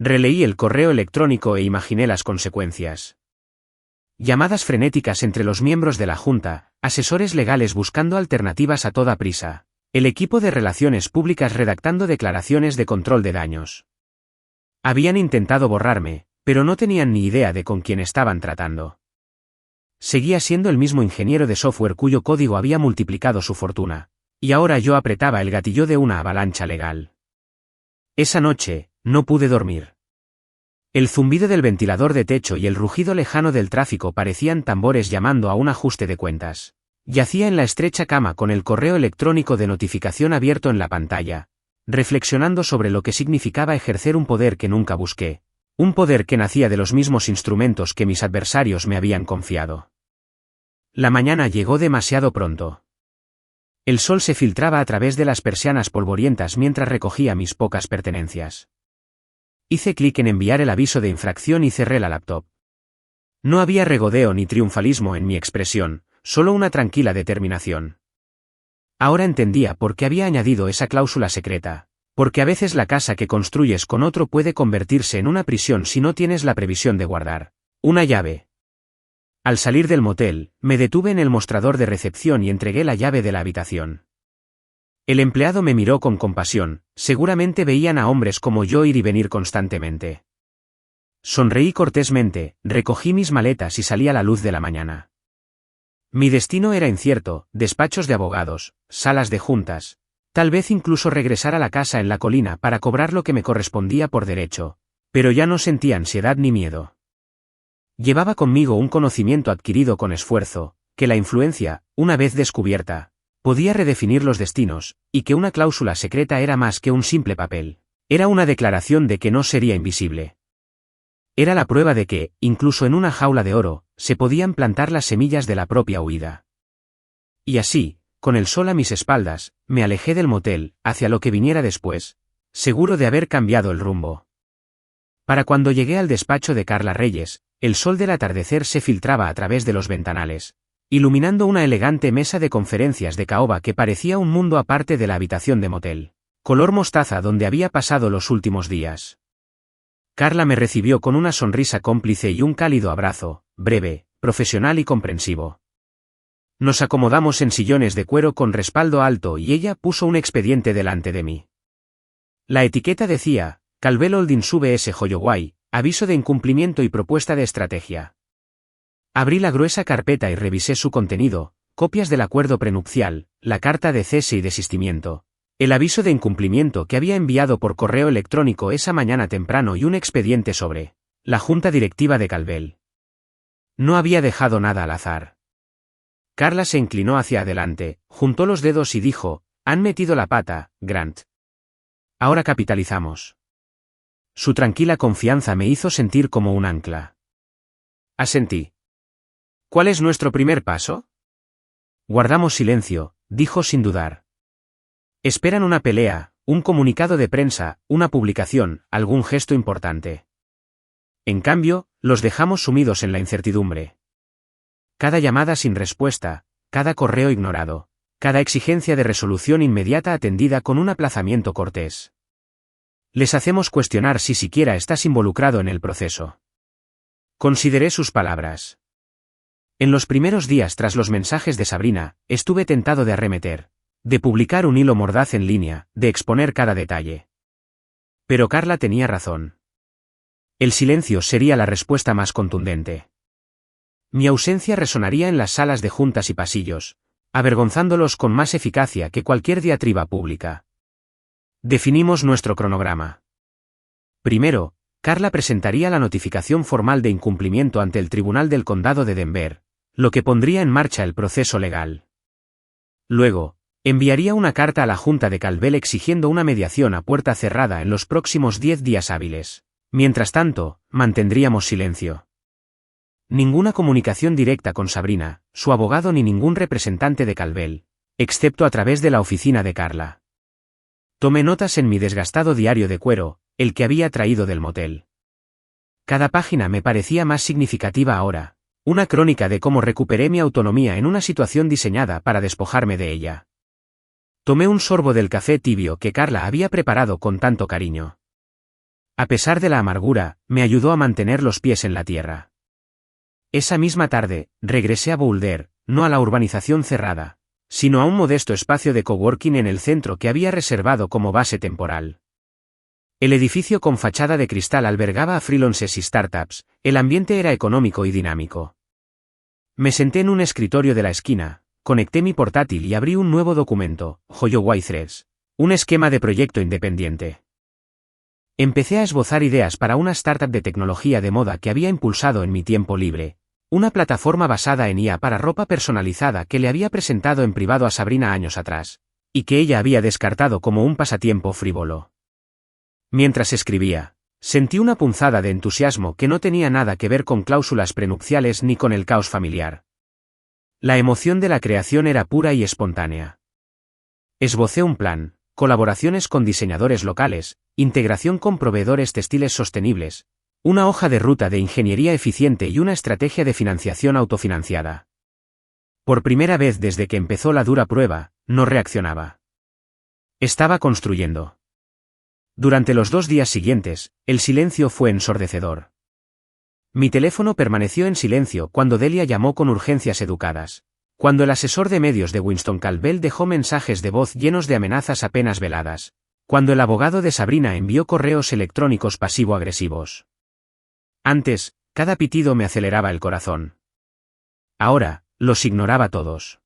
Releí el correo electrónico e imaginé las consecuencias. Llamadas frenéticas entre los miembros de la junta, asesores legales buscando alternativas a toda prisa, el equipo de relaciones públicas redactando declaraciones de control de daños. Habían intentado borrarme, pero no tenían ni idea de con quién estaban tratando. Seguía siendo el mismo ingeniero de software cuyo código había multiplicado su fortuna. Y ahora yo apretaba el gatillo de una avalancha legal. Esa noche, no pude dormir. El zumbido del ventilador de techo y el rugido lejano del tráfico parecían tambores llamando a un ajuste de cuentas. Yacía en la estrecha cama con el correo electrónico de notificación abierto en la pantalla, reflexionando sobre lo que significaba ejercer un poder que nunca busqué, un poder que nacía de los mismos instrumentos que mis adversarios me habían confiado. La mañana llegó demasiado pronto. El sol se filtraba a través de las persianas polvorientas mientras recogía mis pocas pertenencias. Hice clic en enviar el aviso de infracción y cerré la laptop. No había regodeo ni triunfalismo en mi expresión, solo una tranquila determinación. Ahora entendía por qué había añadido esa cláusula secreta, porque a veces la casa que construyes con otro puede convertirse en una prisión si no tienes la previsión de guardar una llave. Al salir del motel, me detuve en el mostrador de recepción y entregué la llave de la habitación. El empleado me miró con compasión, seguramente veían a hombres como yo ir y venir constantemente. Sonreí cortésmente, recogí mis maletas y salí a la luz de la mañana. Mi destino era incierto, despachos de abogados, salas de juntas, tal vez incluso regresar a la casa en la colina para cobrar lo que me correspondía por derecho, pero ya no sentía ansiedad ni miedo. Llevaba conmigo un conocimiento adquirido con esfuerzo, que la influencia, una vez descubierta, podía redefinir los destinos, y que una cláusula secreta era más que un simple papel. Era una declaración de que no sería invisible. Era la prueba de que, incluso en una jaula de oro, se podían plantar las semillas de la propia huida. Y así, con el sol a mis espaldas, me alejé del motel, hacia lo que viniera después, seguro de haber cambiado el rumbo. Para cuando llegué al despacho de Carla Reyes, el sol del atardecer se filtraba a través de los ventanales, iluminando una elegante mesa de conferencias de caoba que parecía un mundo aparte de la habitación de motel, color mostaza donde había pasado los últimos días. Carla me recibió con una sonrisa cómplice y un cálido abrazo, breve, profesional y comprensivo. Nos acomodamos en sillones de cuero con respaldo alto y ella puso un expediente delante de mí. La etiqueta decía, Calvel Holdings VS Holloway, aviso de incumplimiento y propuesta de estrategia. Abrí la gruesa carpeta y revisé su contenido, copias del acuerdo prenupcial, la carta de cese y desistimiento, el aviso de incumplimiento que había enviado por correo electrónico esa mañana temprano y un expediente sobre la junta directiva de Calvel. No había dejado nada al azar. Carla se inclinó hacia adelante, juntó los dedos y dijo, han metido la pata, Grant. Ahora capitalizamos. Su tranquila confianza me hizo sentir como un ancla. Asentí. ¿Cuál es nuestro primer paso? Guardamos silencio, dijo sin dudar. Esperan una pelea, un comunicado de prensa, una publicación, algún gesto importante. En cambio, los dejamos sumidos en la incertidumbre. Cada llamada sin respuesta, cada correo ignorado, cada exigencia de resolución inmediata atendida con un aplazamiento cortés. Les hacemos cuestionar si siquiera estás involucrado en el proceso. Consideré sus palabras. En los primeros días tras los mensajes de Sabrina, estuve tentado de arremeter, de publicar un hilo mordaz en línea, de exponer cada detalle. Pero Carla tenía razón. El silencio sería la respuesta más contundente. Mi ausencia resonaría en las salas de juntas y pasillos, avergonzándolos con más eficacia que cualquier diatriba pública. Definimos nuestro cronograma. Primero, Carla presentaría la notificación formal de incumplimiento ante el Tribunal del Condado de Denver, lo que pondría en marcha el proceso legal. Luego, enviaría una carta a la Junta de Calvel exigiendo una mediación a puerta cerrada en los próximos 10 días hábiles. Mientras tanto, mantendríamos silencio. Ninguna comunicación directa con Sabrina, su abogado ni ningún representante de Calvel, excepto a través de la oficina de Carla. Tomé notas en mi desgastado diario de cuero, el que había traído del motel. Cada página me parecía más significativa ahora, una crónica de cómo recuperé mi autonomía en una situación diseñada para despojarme de ella. Tomé un sorbo del café tibio que Carla había preparado con tanto cariño. A pesar de la amargura, me ayudó a mantener los pies en la tierra. Esa misma tarde, regresé a Boulder, no a la urbanización cerrada, sino a un modesto espacio de coworking en el centro que había reservado como base temporal. El edificio con fachada de cristal albergaba a freelancers y startups, el ambiente era económico y dinámico. Me senté en un escritorio de la esquina, conecté mi portátil y abrí un nuevo documento, Holloway Threads, un esquema de proyecto independiente. Empecé a esbozar ideas para una startup de tecnología de moda que había impulsado en mi tiempo libre, una plataforma basada en IA para ropa personalizada que le había presentado en privado a Sabrina años atrás, y que ella había descartado como un pasatiempo frívolo. Mientras escribía, sentí una punzada de entusiasmo que no tenía nada que ver con cláusulas prenupciales ni con el caos familiar. La emoción de la creación era pura y espontánea. Esbocé un plan, colaboraciones con diseñadores locales, integración con proveedores textiles sostenibles, una hoja de ruta de ingeniería eficiente y una estrategia de financiación autofinanciada. Por primera vez desde que empezó la dura prueba, no reaccionaba. Estaba construyendo. Durante los 2 días siguientes, el silencio fue ensordecedor. Mi teléfono permaneció en silencio cuando Delia llamó con urgencias educadas, Cuando el asesor de medios de Winston Calvel dejó mensajes de voz llenos de amenazas apenas veladas. Cuando el abogado de Sabrina envió correos electrónicos pasivo-agresivos. Antes, cada pitido me aceleraba el corazón. Ahora, los ignoraba todos.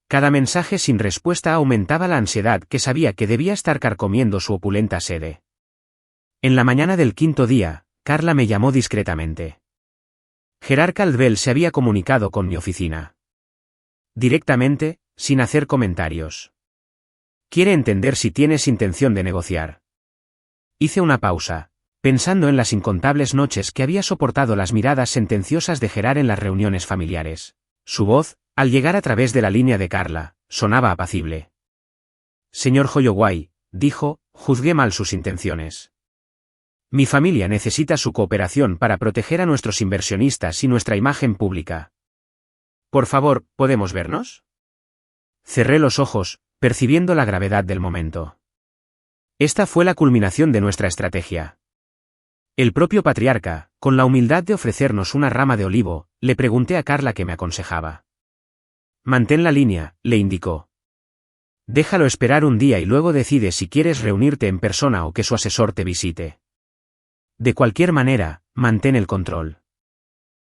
Cada mensaje sin respuesta aumentaba la ansiedad que sabía que debía estar carcomiendo su opulenta sede. En la mañana del quinto día, Carla me llamó discretamente. Gerard Calvel se había comunicado con mi oficina. Directamente, sin hacer comentarios. Quiere entender si tienes intención de negociar. Hice una pausa, pensando en las incontables noches que había soportado las miradas sentenciosas de Gerard en las reuniones familiares. Su voz, al llegar a través de la línea de Carla, sonaba apacible. Señor Holloway, dijo, juzgué mal sus intenciones. Mi familia necesita su cooperación para proteger a nuestros inversionistas y nuestra imagen pública. Por favor, ¿podemos vernos? Cerré los ojos, percibiendo la gravedad del momento. Esta fue la culminación de nuestra estrategia. El propio patriarca, con la humildad de ofrecernos una rama de olivo, le pregunté a Carla qué me aconsejaba. Mantén la línea, le indicó. Déjalo esperar un día y luego decide si quieres reunirte en persona o que su asesor te visite. De cualquier manera, mantén el control.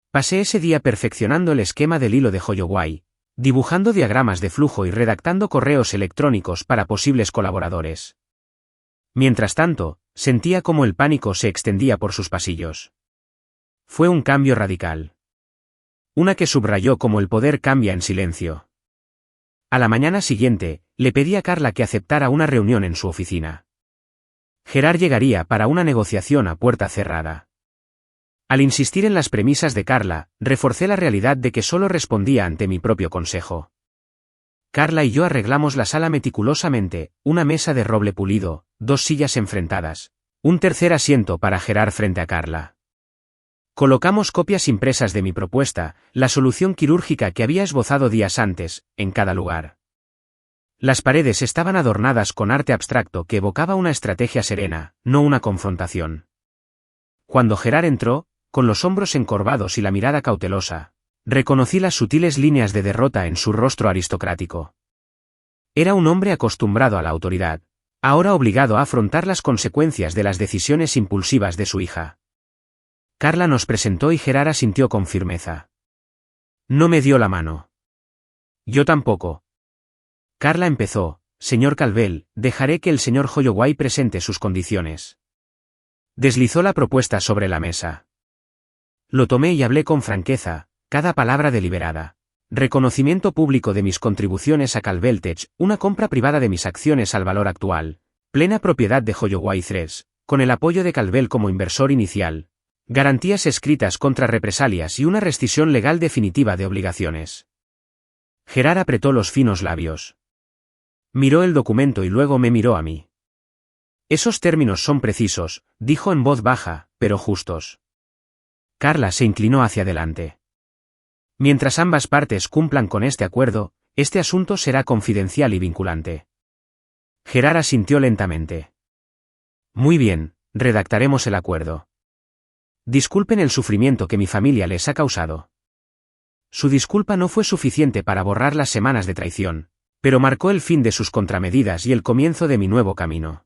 Pasé ese día perfeccionando el esquema del hilo de Holloway, dibujando diagramas de flujo y redactando correos electrónicos para posibles colaboradores. Mientras tanto, sentía como el pánico se extendía por sus pasillos. Fue un cambio radical. Una que subrayó cómo el poder cambia en silencio. A la mañana siguiente, le pedí a Carla que aceptara una reunión en su oficina. Gerard llegaría para una negociación a puerta cerrada. Al insistir en las premisas de Carla, reforcé la realidad de que solo respondía ante mi propio consejo. Carla y yo arreglamos la sala meticulosamente, una mesa de roble pulido, 2 sillas enfrentadas, un tercer asiento para Gerard frente a Carla. Colocamos copias impresas de mi propuesta, la solución quirúrgica que había esbozado días antes, en cada lugar. Las paredes estaban adornadas con arte abstracto que evocaba una estrategia serena, no una confrontación. Cuando Gerard entró, con los hombros encorvados y la mirada cautelosa, reconocí las sutiles líneas de derrota en su rostro aristocrático. Era un hombre acostumbrado a la autoridad, ahora obligado a afrontar las consecuencias de las decisiones impulsivas de su hija. Carla nos presentó y Gerard asintió con firmeza. No me dio la mano. Yo tampoco. Carla empezó, señor Calvel, dejaré que el señor Holloway presente sus condiciones. Deslizó la propuesta sobre la mesa. Lo tomé y hablé con franqueza, cada palabra deliberada. Reconocimiento público de mis contribuciones a Calvel Tech, una compra privada de mis acciones al valor actual, plena propiedad de Holloway Threads, con el apoyo de Calvel como inversor inicial, garantías escritas contra represalias y una rescisión legal definitiva de obligaciones. Gerard apretó los finos labios. Miró el documento y luego me miró a mí. Esos términos son precisos, dijo en voz baja, pero justos. Carla se inclinó hacia adelante. Mientras ambas partes cumplan con este acuerdo, este asunto será confidencial y vinculante. Gerard asintió lentamente. Muy bien, redactaremos el acuerdo. Disculpen el sufrimiento que mi familia les ha causado. Su disculpa no fue suficiente para borrar las semanas de traición, pero marcó el fin de sus contramedidas y el comienzo de mi nuevo camino.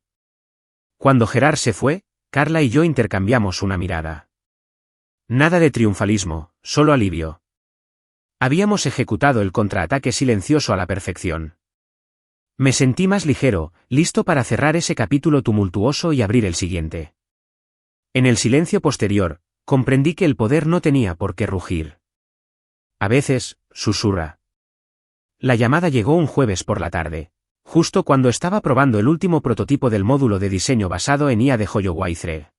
Cuando Gerard se fue, Carla y yo intercambiamos una mirada. Nada de triunfalismo, solo alivio. Habíamos ejecutado el contraataque silencioso a la perfección. Me sentí más ligero, listo para cerrar ese capítulo tumultuoso y abrir el siguiente. En el silencio posterior, comprendí que el poder no tenía por qué rugir. A veces, susurra. La llamada llegó un jueves por la tarde, justo cuando estaba probando el último prototipo del módulo de diseño basado en IA de Holloway Thread.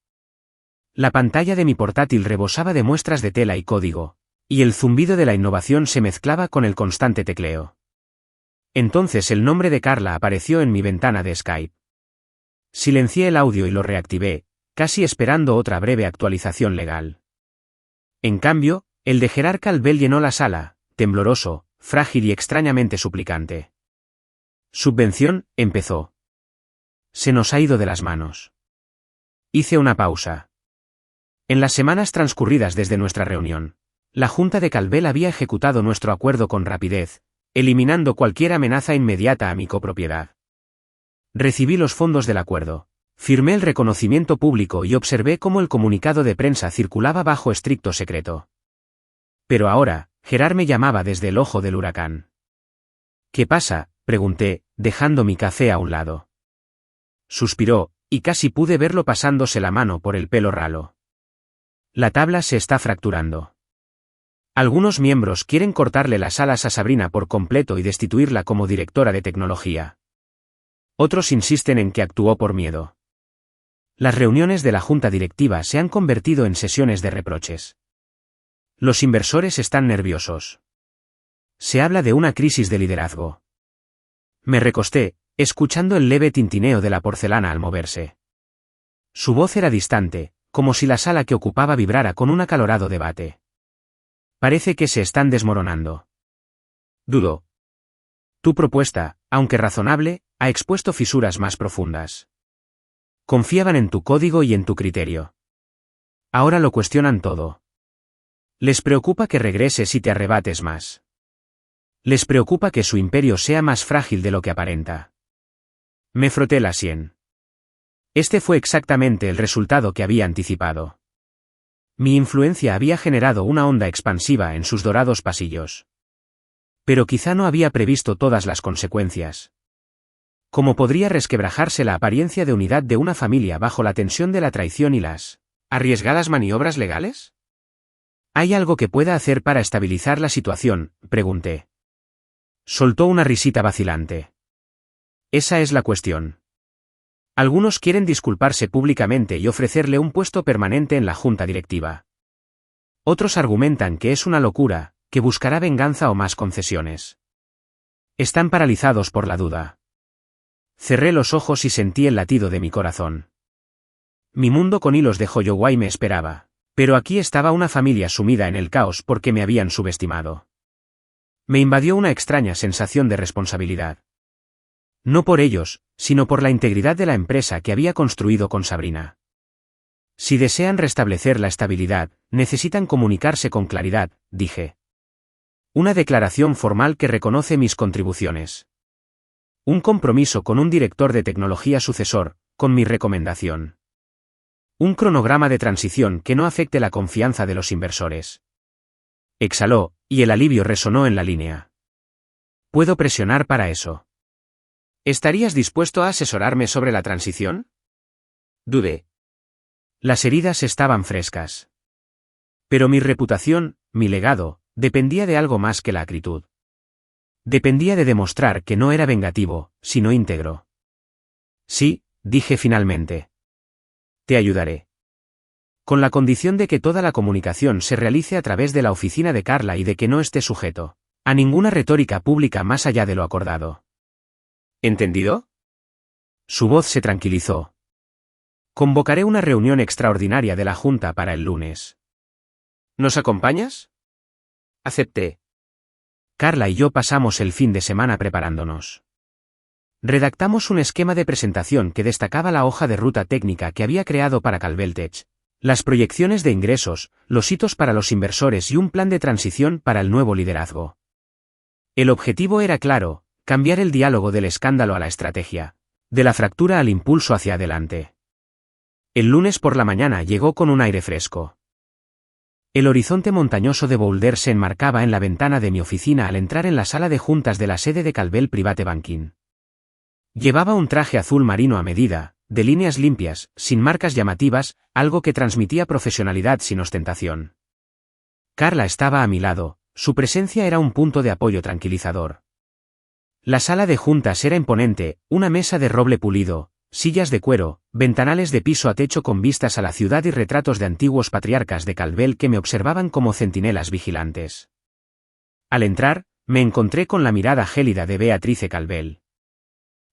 La pantalla de mi portátil rebosaba de muestras de tela y código, y el zumbido de la innovación se mezclaba con el constante tecleo. Entonces el nombre de Carla apareció en mi ventana de Skype. Silencié el audio y lo reactivé, casi esperando otra breve actualización legal. En cambio, el de Gerard Calvel llenó la sala, tembloroso, frágil y extrañamente suplicante. Subvención, empezó. Se nos ha ido de las manos. Hice una pausa. En las semanas transcurridas desde nuestra reunión, La Junta de Calvel había ejecutado nuestro acuerdo con rapidez, eliminando cualquier amenaza inmediata a mi copropiedad. Recibí los fondos del acuerdo. Firmé el reconocimiento público y observé cómo el comunicado de prensa circulaba bajo estricto secreto. Pero ahora, Gerard me llamaba desde el ojo del huracán. ¿Qué pasa?, pregunté, dejando mi café a un lado. Suspiró, y casi pude verlo pasándose la mano por el pelo ralo. La tabla se está fracturando. Algunos miembros quieren cortarle las alas a Sabrina por completo y destituirla como directora de tecnología. Otros insisten en que actuó por miedo. Las reuniones de la junta directiva se han convertido en sesiones de reproches. Los inversores están nerviosos. Se habla de una crisis de liderazgo. Me recosté, escuchando el leve tintineo de la porcelana al moverse. Su voz era distante, como si la sala que ocupaba vibrara con un acalorado debate. Parece que se están desmoronando. Dudo. Tu propuesta, aunque razonable, ha expuesto fisuras más profundas. Confiaban en tu código y en tu criterio. Ahora lo cuestionan todo. Les preocupa que regreses y te arrebates más. Les preocupa que su imperio sea más frágil de lo que aparenta. Me froté la sien. Este fue exactamente el resultado que había anticipado. Mi influencia había generado una onda expansiva en sus dorados pasillos. Pero quizá no había previsto todas las consecuencias. ¿Cómo podría resquebrajarse la apariencia de unidad de una familia bajo la tensión de la traición y las arriesgadas maniobras legales? ¿Hay algo que pueda hacer para estabilizar la situación?, pregunté. Soltó una risita vacilante. Esa es la cuestión. Algunos quieren disculparse públicamente y ofrecerle un puesto permanente en la junta directiva. Otros argumentan que es una locura, que buscará venganza o más concesiones. Están paralizados por la duda. Cerré los ojos y sentí el latido de mi corazón. Mi mundo con hilos de Joyowai me esperaba, pero aquí estaba una familia sumida en el caos porque me habían subestimado. Me invadió una extraña sensación de responsabilidad. No por ellos, sino por la integridad de la empresa que había construido con Sabrina. Si desean restablecer la estabilidad, necesitan comunicarse con claridad, dije. Una declaración formal que reconoce mis contribuciones. Un compromiso con un director de tecnología sucesor, con mi recomendación. Un cronograma de transición que no afecte la confianza de los inversores. Exhaló, y el alivio resonó en la línea. Puedo presionar para eso. ¿Estarías dispuesto a asesorarme sobre la transición? Dudé. Las heridas estaban frescas. Pero mi reputación, mi legado, dependía de algo más que la acritud. Dependía de demostrar que no era vengativo, sino íntegro. Sí, dije finalmente. Te ayudaré. Con la condición de que toda la comunicación se realice a través de la oficina de Carla y de que no esté sujeto a ninguna retórica pública más allá de lo acordado. ¿Entendido? Su voz se tranquilizó. Convocaré una reunión extraordinaria de la Junta para el lunes. ¿Nos acompañas? Acepté. Carla y yo pasamos el fin de semana preparándonos. Redactamos un esquema de presentación que destacaba la hoja de ruta técnica que había creado para Calveltech, las proyecciones de ingresos, los hitos para los inversores y un plan de transición para el nuevo liderazgo. El objetivo era claro, cambiar el diálogo del escándalo a la estrategia, de la fractura al impulso hacia adelante. El lunes por la mañana llegó con un aire fresco. El horizonte montañoso de Boulder se enmarcaba en la ventana de mi oficina al entrar en la sala de juntas de la sede de Calvel Private Banking. Llevaba un traje azul marino a medida, de líneas limpias, sin marcas llamativas, algo que transmitía profesionalidad sin ostentación. Carla estaba a mi lado, su presencia era un punto de apoyo tranquilizador. La sala de juntas era imponente, una mesa de roble pulido, sillas de cuero, ventanales de piso a techo con vistas a la ciudad y retratos de antiguos patriarcas de Calvel que me observaban como centinelas vigilantes. Al entrar, me encontré con la mirada gélida de Beatrice Calvel.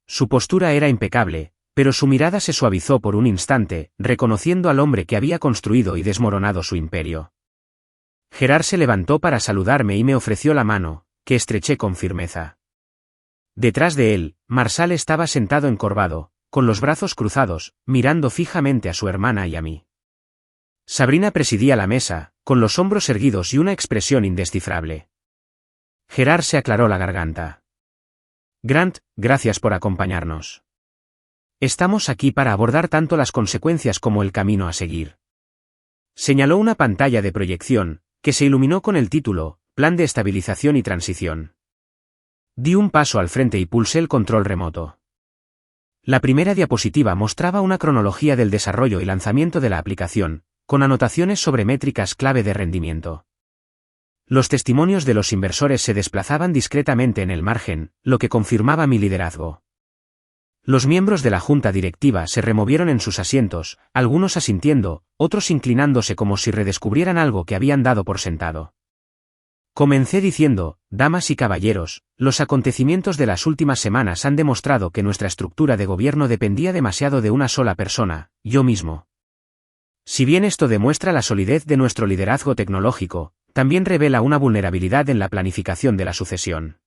Su postura era impecable, pero su mirada se suavizó por un instante, reconociendo al hombre que había construido y desmoronado su imperio. Gerard se levantó para saludarme y me ofreció la mano, que estreché con firmeza. Detrás de él, Marsal estaba sentado encorvado, con los brazos cruzados, mirando fijamente a su hermana y a mí. Sabrina presidía la mesa, con los hombros erguidos y una expresión indescifrable. Gerard se aclaró la garganta. Grant, gracias por acompañarnos. Estamos aquí para abordar tanto las consecuencias como el camino a seguir. Señaló una pantalla de proyección, que se iluminó con el título, Plan de Estabilización y Transición. Di un paso al frente y pulsé el control remoto. La primera diapositiva mostraba una cronología del desarrollo y lanzamiento de la aplicación, con anotaciones sobre métricas clave de rendimiento. Los testimonios de los inversores se desplazaban discretamente en el margen, lo que confirmaba mi liderazgo. Los miembros de la junta directiva se removieron en sus asientos, algunos asintiendo, otros inclinándose como si redescubrieran algo que habían dado por sentado. Comencé diciendo, damas y caballeros, los acontecimientos de las últimas semanas han demostrado que nuestra estructura de gobierno dependía demasiado de una sola persona, yo mismo. Si bien esto demuestra la solidez de nuestro liderazgo tecnológico, también revela una vulnerabilidad en la planificación de la sucesión.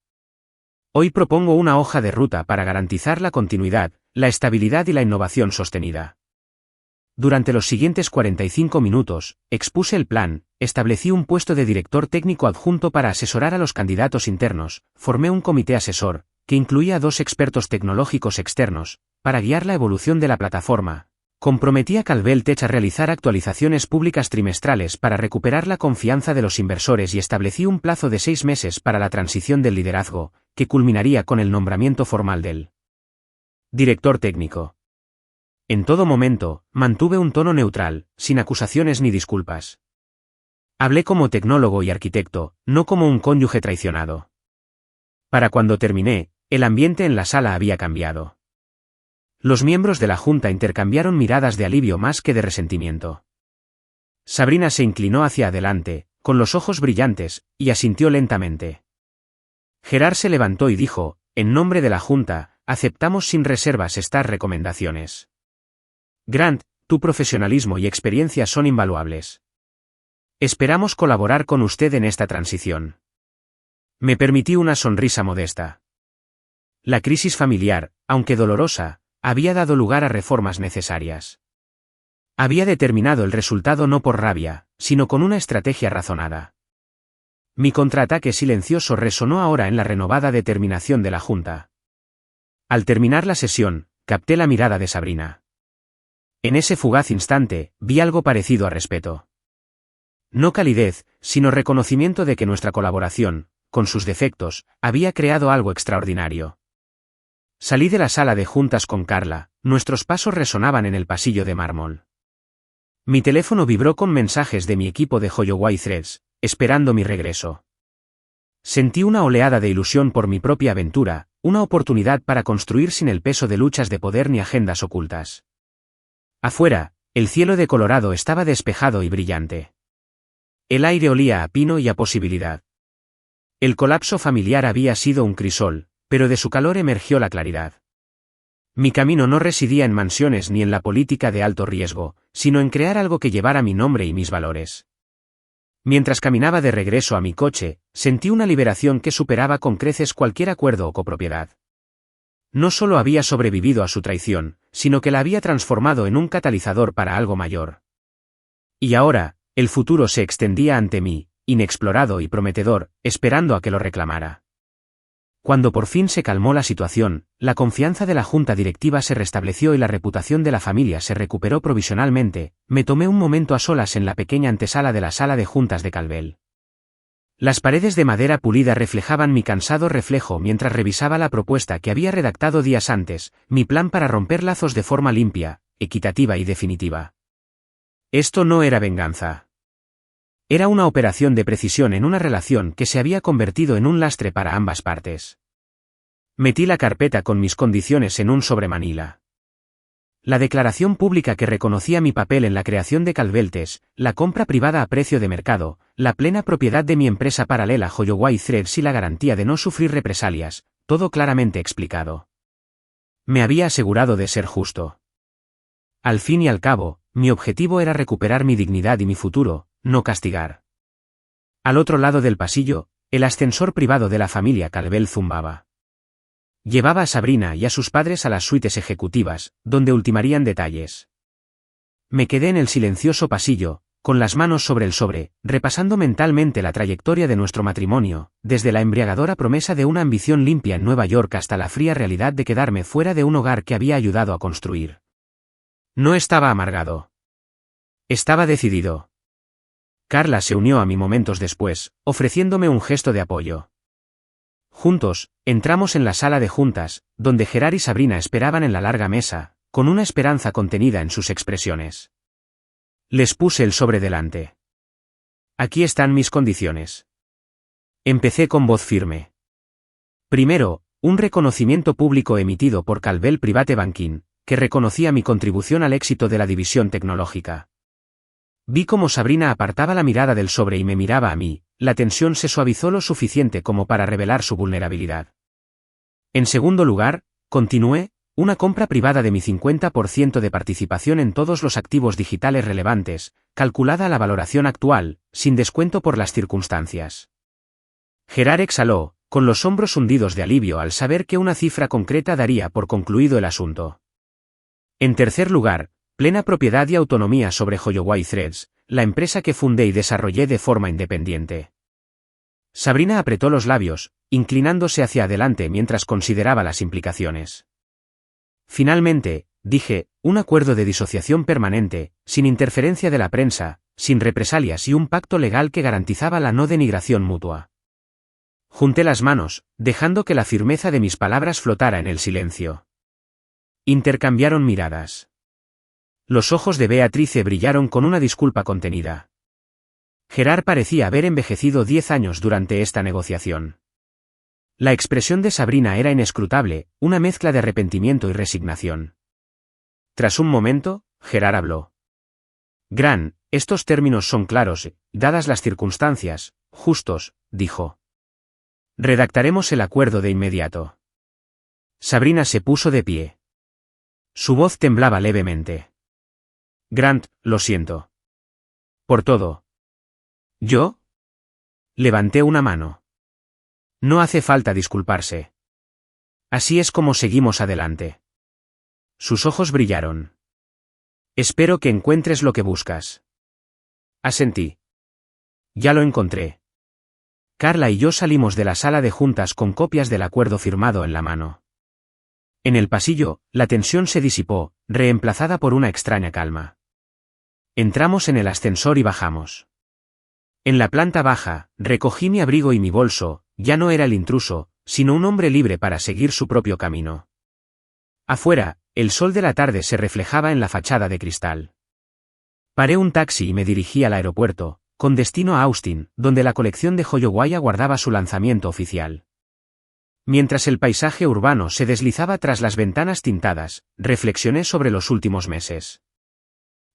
Hoy propongo una hoja de ruta para garantizar la continuidad, la estabilidad y la innovación sostenida. Durante los siguientes 45 minutos, expuse el plan, establecí un puesto de director técnico adjunto para asesorar a los candidatos internos, formé un comité asesor, que incluía 2 expertos tecnológicos externos, para guiar la evolución de la plataforma. Comprometí a Calvel Tech a realizar actualizaciones públicas trimestrales para recuperar la confianza de los inversores y establecí un plazo de 6 meses para la transición del liderazgo, que culminaría con el nombramiento formal del director técnico. En todo momento, mantuve un tono neutral, sin acusaciones ni disculpas. Hablé como tecnólogo y arquitecto, no como un cónyuge traicionado. Para cuando terminé, el ambiente en la sala había cambiado. Los miembros de la junta intercambiaron miradas de alivio más que de resentimiento. Sabrina se inclinó hacia adelante, con los ojos brillantes, y asintió lentamente. Gerard se levantó y dijo, en nombre de la junta, aceptamos sin reservas estas recomendaciones. Grant, tu profesionalismo y experiencia son invaluables. Esperamos colaborar con usted en esta transición. Me permití una sonrisa modesta. La crisis familiar, aunque dolorosa, había dado lugar a reformas necesarias. Había determinado el resultado no por rabia, sino con una estrategia razonada. Mi contraataque silencioso resonó ahora en la renovada determinación de la junta. Al terminar la sesión, capté la mirada de Sabrina. En ese fugaz instante, vi algo parecido a respeto. No calidez, sino reconocimiento de que nuestra colaboración, con sus defectos, había creado algo extraordinario. Salí de la sala de juntas con Carla, nuestros pasos resonaban en el pasillo de mármol. Mi teléfono vibró con mensajes de mi equipo de Holloway Threads, esperando mi regreso. Sentí una oleada de ilusión por mi propia aventura, una oportunidad para construir sin el peso de luchas de poder ni agendas ocultas. Afuera, el cielo de Colorado estaba despejado y brillante. El aire olía a pino y a posibilidad. El colapso familiar había sido un crisol, pero de su calor emergió la claridad. Mi camino no residía en mansiones ni en la política de alto riesgo, sino en crear algo que llevara mi nombre y mis valores. Mientras caminaba de regreso a mi coche, sentí una liberación que superaba con creces cualquier acuerdo o copropiedad. No solo había sobrevivido a su traición, sino que la había transformado en un catalizador para algo mayor. Y ahora, el futuro se extendía ante mí, inexplorado y prometedor, esperando a que lo reclamara. Cuando por fin se calmó la situación, la confianza de la junta directiva se restableció y la reputación de la familia se recuperó provisionalmente, me tomé un momento a solas en la pequeña antesala de la sala de juntas de Calvel. Las paredes de madera pulida reflejaban mi cansado reflejo mientras revisaba la propuesta que había redactado días antes, mi plan para romper lazos de forma limpia, equitativa y definitiva. Esto no era venganza. Era una operación de precisión en una relación que se había convertido en un lastre para ambas partes. Metí la carpeta con mis condiciones en un sobremanila. La declaración pública que reconocía mi papel en la creación de Calvel Tech, la compra privada a precio de mercado, la plena propiedad de mi empresa paralela Holloway Threads y la garantía de no sufrir represalias, todo claramente explicado. Me había asegurado de ser justo. Al fin y al cabo, mi objetivo era recuperar mi dignidad y mi futuro, no castigar. Al otro lado del pasillo, el ascensor privado de la familia Calvel zumbaba. Llevaba a Sabrina y a sus padres a las suites ejecutivas, donde ultimarían detalles. Me quedé en el silencioso pasillo, con las manos sobre el sobre, repasando mentalmente la trayectoria de nuestro matrimonio, desde la embriagadora promesa de una ambición limpia en Nueva York hasta la fría realidad de quedarme fuera de un hogar que había ayudado a construir. No estaba amargado. Estaba decidido. Carla se unió a mí momentos después, ofreciéndome un gesto de apoyo. Juntos, entramos en la sala de juntas, donde Gerard y Sabrina esperaban en la larga mesa, con una esperanza contenida en sus expresiones. Les puse el sobre delante. Aquí están mis condiciones. Empecé con voz firme. Primero, un reconocimiento público emitido por Calvel Private Banking, que reconocía mi contribución al éxito de la división tecnológica. Vi cómo Sabrina apartaba la mirada del sobre y me miraba a mí, la tensión se suavizó lo suficiente como para revelar su vulnerabilidad. En segundo lugar, continué, una compra privada de mi 50% de participación en todos los activos digitales relevantes, calculada a la valoración actual, sin descuento por las circunstancias. Gerard exhaló, con los hombros hundidos de alivio al saber que una cifra concreta daría por concluido el asunto. En tercer lugar, plena propiedad y autonomía sobre Holloway Threads, la empresa que fundé y desarrollé de forma independiente. Sabrina apretó los labios, inclinándose hacia adelante mientras consideraba las implicaciones. Finalmente, dije, un acuerdo de disociación permanente, sin interferencia de la prensa, sin represalias y un pacto legal que garantizaba la no denigración mutua. Junté las manos, dejando que la firmeza de mis palabras flotara en el silencio. Intercambiaron miradas. Los ojos de Beatrice brillaron con una disculpa contenida. Gerard parecía haber envejecido 10 años durante esta negociación. La expresión de Sabrina era inescrutable, una mezcla de arrepentimiento y resignación. Tras un momento, Gerard habló. Gran, estos términos son claros, dadas las circunstancias, justos, dijo. Redactaremos el acuerdo de inmediato. Sabrina se puso de pie. Su voz temblaba levemente. Grant, lo siento. Por todo. ¿Yo? Levanté una mano. No hace falta disculparse. Así es como seguimos adelante. Sus ojos brillaron. Espero que encuentres lo que buscas. Asentí. Ya lo encontré. Carla y yo salimos de la sala de juntas con copias del acuerdo firmado en la mano. En el pasillo, la tensión se disipó, reemplazada por una extraña calma. Entramos en el ascensor y bajamos. En la planta baja, recogí mi abrigo y mi bolso, ya no era el intruso, sino un hombre libre para seguir su propio camino. Afuera, el sol de la tarde se reflejaba en la fachada de cristal. Paré un taxi y me dirigí al aeropuerto, con destino a Austin, donde la colección de Holloway aguardaba su lanzamiento oficial. Mientras el paisaje urbano se deslizaba tras las ventanas tintadas, reflexioné sobre los últimos meses.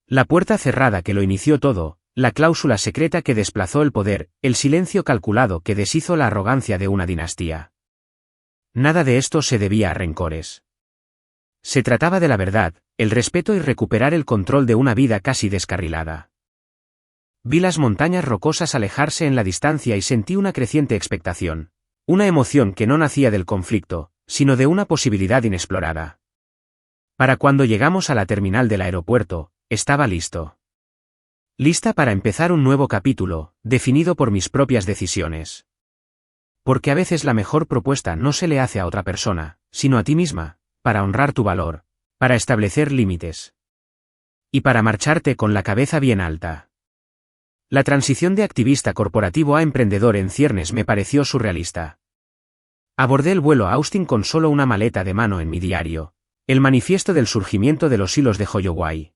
La puerta cerrada que lo inició todo, la cláusula secreta que desplazó el poder, el silencio calculado que deshizo la arrogancia de una dinastía. Nada de esto se debía a rencores. Se trataba de la verdad, el respeto y recuperar el control de una vida casi descarrilada. Vi las montañas rocosas alejarse en la distancia y sentí una creciente expectación, una emoción que no nacía del conflicto, sino de una posibilidad inexplorada. Para cuando llegamos a la terminal del aeropuerto, estaba listo. Lista para empezar un nuevo capítulo, definido por mis propias decisiones. Porque a veces la mejor propuesta no se le hace a otra persona, sino a ti misma, para honrar tu valor, para establecer límites. Y para marcharte con la cabeza bien alta. La transición de activista corporativo a emprendedor en ciernes me pareció surrealista. Abordé el vuelo a Austin con solo una maleta de mano en mi diario, el manifiesto del surgimiento de los hilos de Holloway.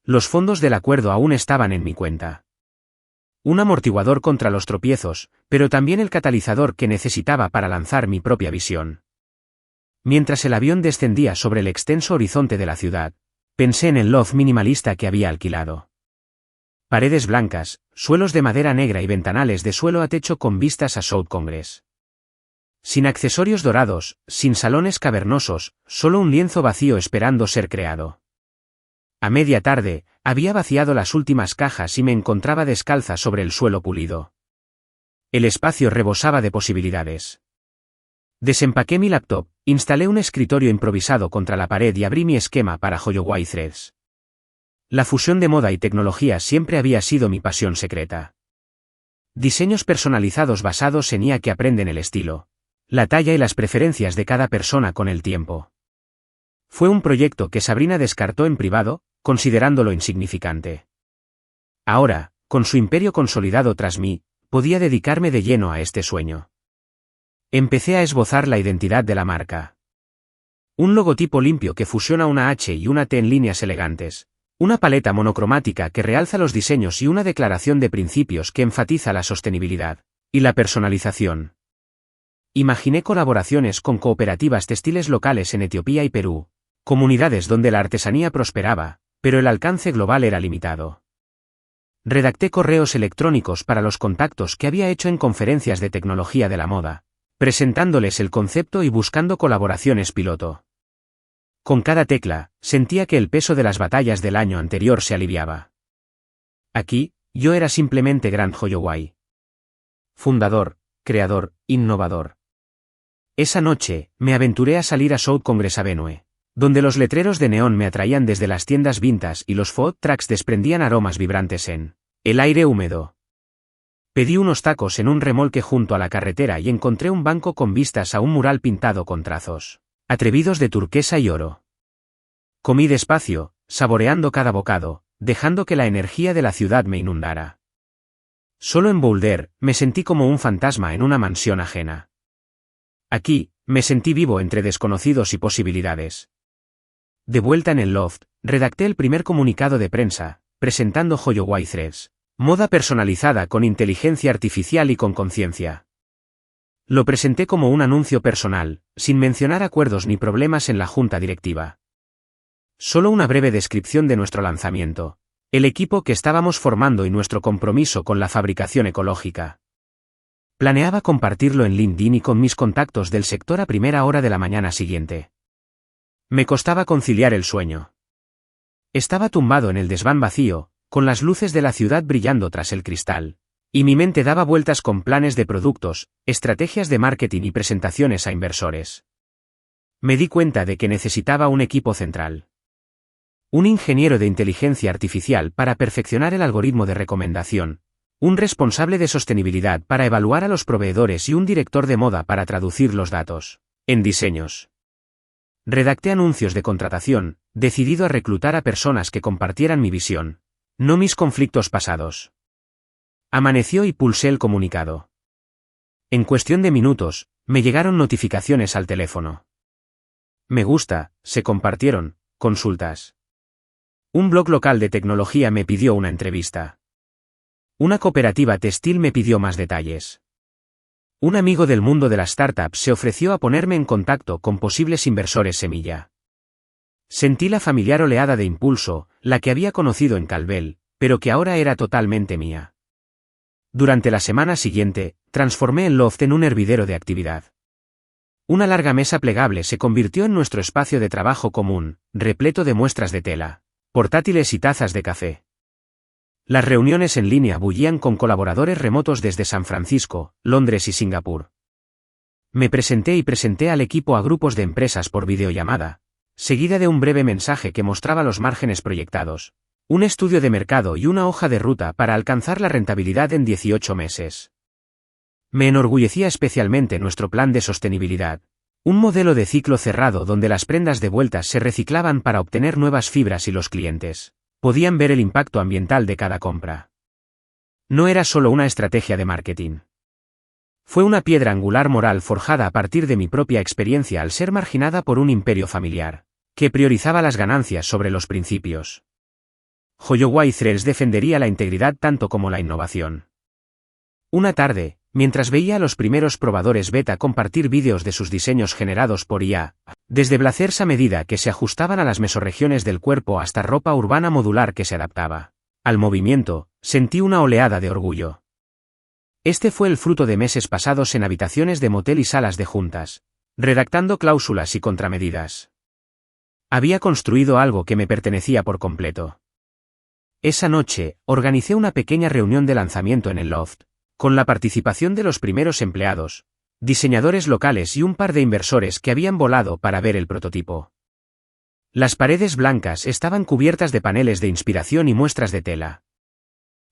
Los fondos del acuerdo aún estaban en mi cuenta. Un amortiguador contra los tropiezos, pero también el catalizador que necesitaba para lanzar mi propia visión. Mientras el avión descendía sobre el extenso horizonte de la ciudad, pensé en el loft minimalista que había alquilado. Paredes blancas, suelos de madera negra y ventanales de suelo a techo con vistas a South Congress. Sin accesorios dorados, sin salones cavernosos, solo un lienzo vacío esperando ser creado. A media tarde, había vaciado las últimas cajas y me encontraba descalza sobre el suelo pulido. El espacio rebosaba de posibilidades. Desempaqué mi laptop, instalé un escritorio improvisado contra la pared y abrí mi esquema para Holloway Threads. La fusión de moda y tecnología siempre había sido mi pasión secreta. Diseños personalizados basados en IA que aprenden el estilo, la talla y las preferencias de cada persona con el tiempo. Fue un proyecto que Sabrina descartó en privado, considerándolo insignificante. Ahora, con su imperio consolidado tras mí, podía dedicarme de lleno a este sueño. Empecé a esbozar la identidad de la marca. Un logotipo limpio que fusiona una H y una T en líneas elegantes, una paleta monocromática que realza los diseños y una declaración de principios que enfatiza la sostenibilidad y la personalización. Imaginé colaboraciones con cooperativas textiles locales en Etiopía y Perú, comunidades donde la artesanía prosperaba, pero el alcance global era limitado. Redacté correos electrónicos para los contactos que había hecho en conferencias de tecnología de la moda, presentándoles el concepto y buscando colaboraciones piloto. Con cada tecla, sentía que el peso de las batallas del año anterior se aliviaba. Aquí, yo era simplemente Grant Holloway. Fundador, creador, innovador. Esa noche, me aventuré a salir a South Congress Avenue, donde los letreros de neón me atraían desde las tiendas vintage y los food trucks desprendían aromas vibrantes en el aire húmedo. Pedí unos tacos en un remolque junto a la carretera y encontré un banco con vistas a un mural pintado con trazos atrevidos de turquesa y oro. Comí despacio, saboreando cada bocado, dejando que la energía de la ciudad me inundara. Solo en Boulder, me sentí como un fantasma en una mansión ajena. Aquí, me sentí vivo entre desconocidos y posibilidades. De vuelta en el loft, redacté el primer comunicado de prensa, presentando Holloway Threads, moda personalizada con inteligencia artificial y con conciencia. Lo presenté como un anuncio personal, sin mencionar acuerdos ni problemas en la junta directiva. Solo una breve descripción de nuestro lanzamiento, el equipo que estábamos formando y nuestro compromiso con la fabricación ecológica. Planeaba compartirlo en LinkedIn y con mis contactos del sector a primera hora de la mañana siguiente. Me costaba conciliar el sueño. Estaba tumbado en el desván vacío, con las luces de la ciudad brillando tras el cristal, y mi mente daba vueltas con planes de productos, estrategias de marketing y presentaciones a inversores. Me di cuenta de que necesitaba un equipo central. Un ingeniero de inteligencia artificial para perfeccionar el algoritmo de recomendación, un responsable de sostenibilidad para evaluar a los proveedores y un director de moda para traducir los datos en diseños. Redacté anuncios de contratación, decidido a reclutar a personas que compartieran mi visión, no mis conflictos pasados. Amaneció y pulsé el comunicado. En cuestión de minutos, me llegaron notificaciones al teléfono. Me gusta, se compartieron, consultas. Un blog local de tecnología me pidió una entrevista. Una cooperativa textil me pidió más detalles. Un amigo del mundo de las startups se ofreció a ponerme en contacto con posibles inversores semilla. Sentí la familiar oleada de impulso, la que había conocido en Calvel, pero que ahora era totalmente mía. Durante la semana siguiente, transformé el loft en un hervidero de actividad. Una larga mesa plegable se convirtió en nuestro espacio de trabajo común, repleto de muestras de tela, portátiles y tazas de café. Las reuniones en línea bullían con colaboradores remotos desde San Francisco, Londres y Singapur. Me presenté al equipo a grupos de empresas por videollamada, seguida de un breve mensaje que mostraba los márgenes proyectados, un estudio de mercado y una hoja de ruta para alcanzar la rentabilidad en 18 meses. Me enorgullecía especialmente nuestro plan de sostenibilidad, un modelo de ciclo cerrado donde las prendas devueltas se reciclaban para obtener nuevas fibras y los clientes podían ver el impacto ambiental de cada compra. No era solo una estrategia de marketing. Fue una piedra angular moral forjada a partir de mi propia experiencia al ser marginada por un imperio familiar, que priorizaba las ganancias sobre los principios. Holloway Threads defendería la integridad tanto como la innovación. Una tarde, mientras veía a los primeros probadores beta compartir vídeos de sus diseños generados por IA, desde blazers a medida que se ajustaban a las mesorregiones del cuerpo hasta ropa urbana modular que se adaptaba al movimiento, sentí una oleada de orgullo. Este fue el fruto de meses pasados en habitaciones de motel y salas de juntas, redactando cláusulas y contramedidas. Había construido algo que me pertenecía por completo. Esa noche, organicé una pequeña reunión de lanzamiento en el loft, con la participación de los primeros empleados, diseñadores locales y un par de inversores que habían volado para ver el prototipo. Las paredes blancas estaban cubiertas de paneles de inspiración y muestras de tela.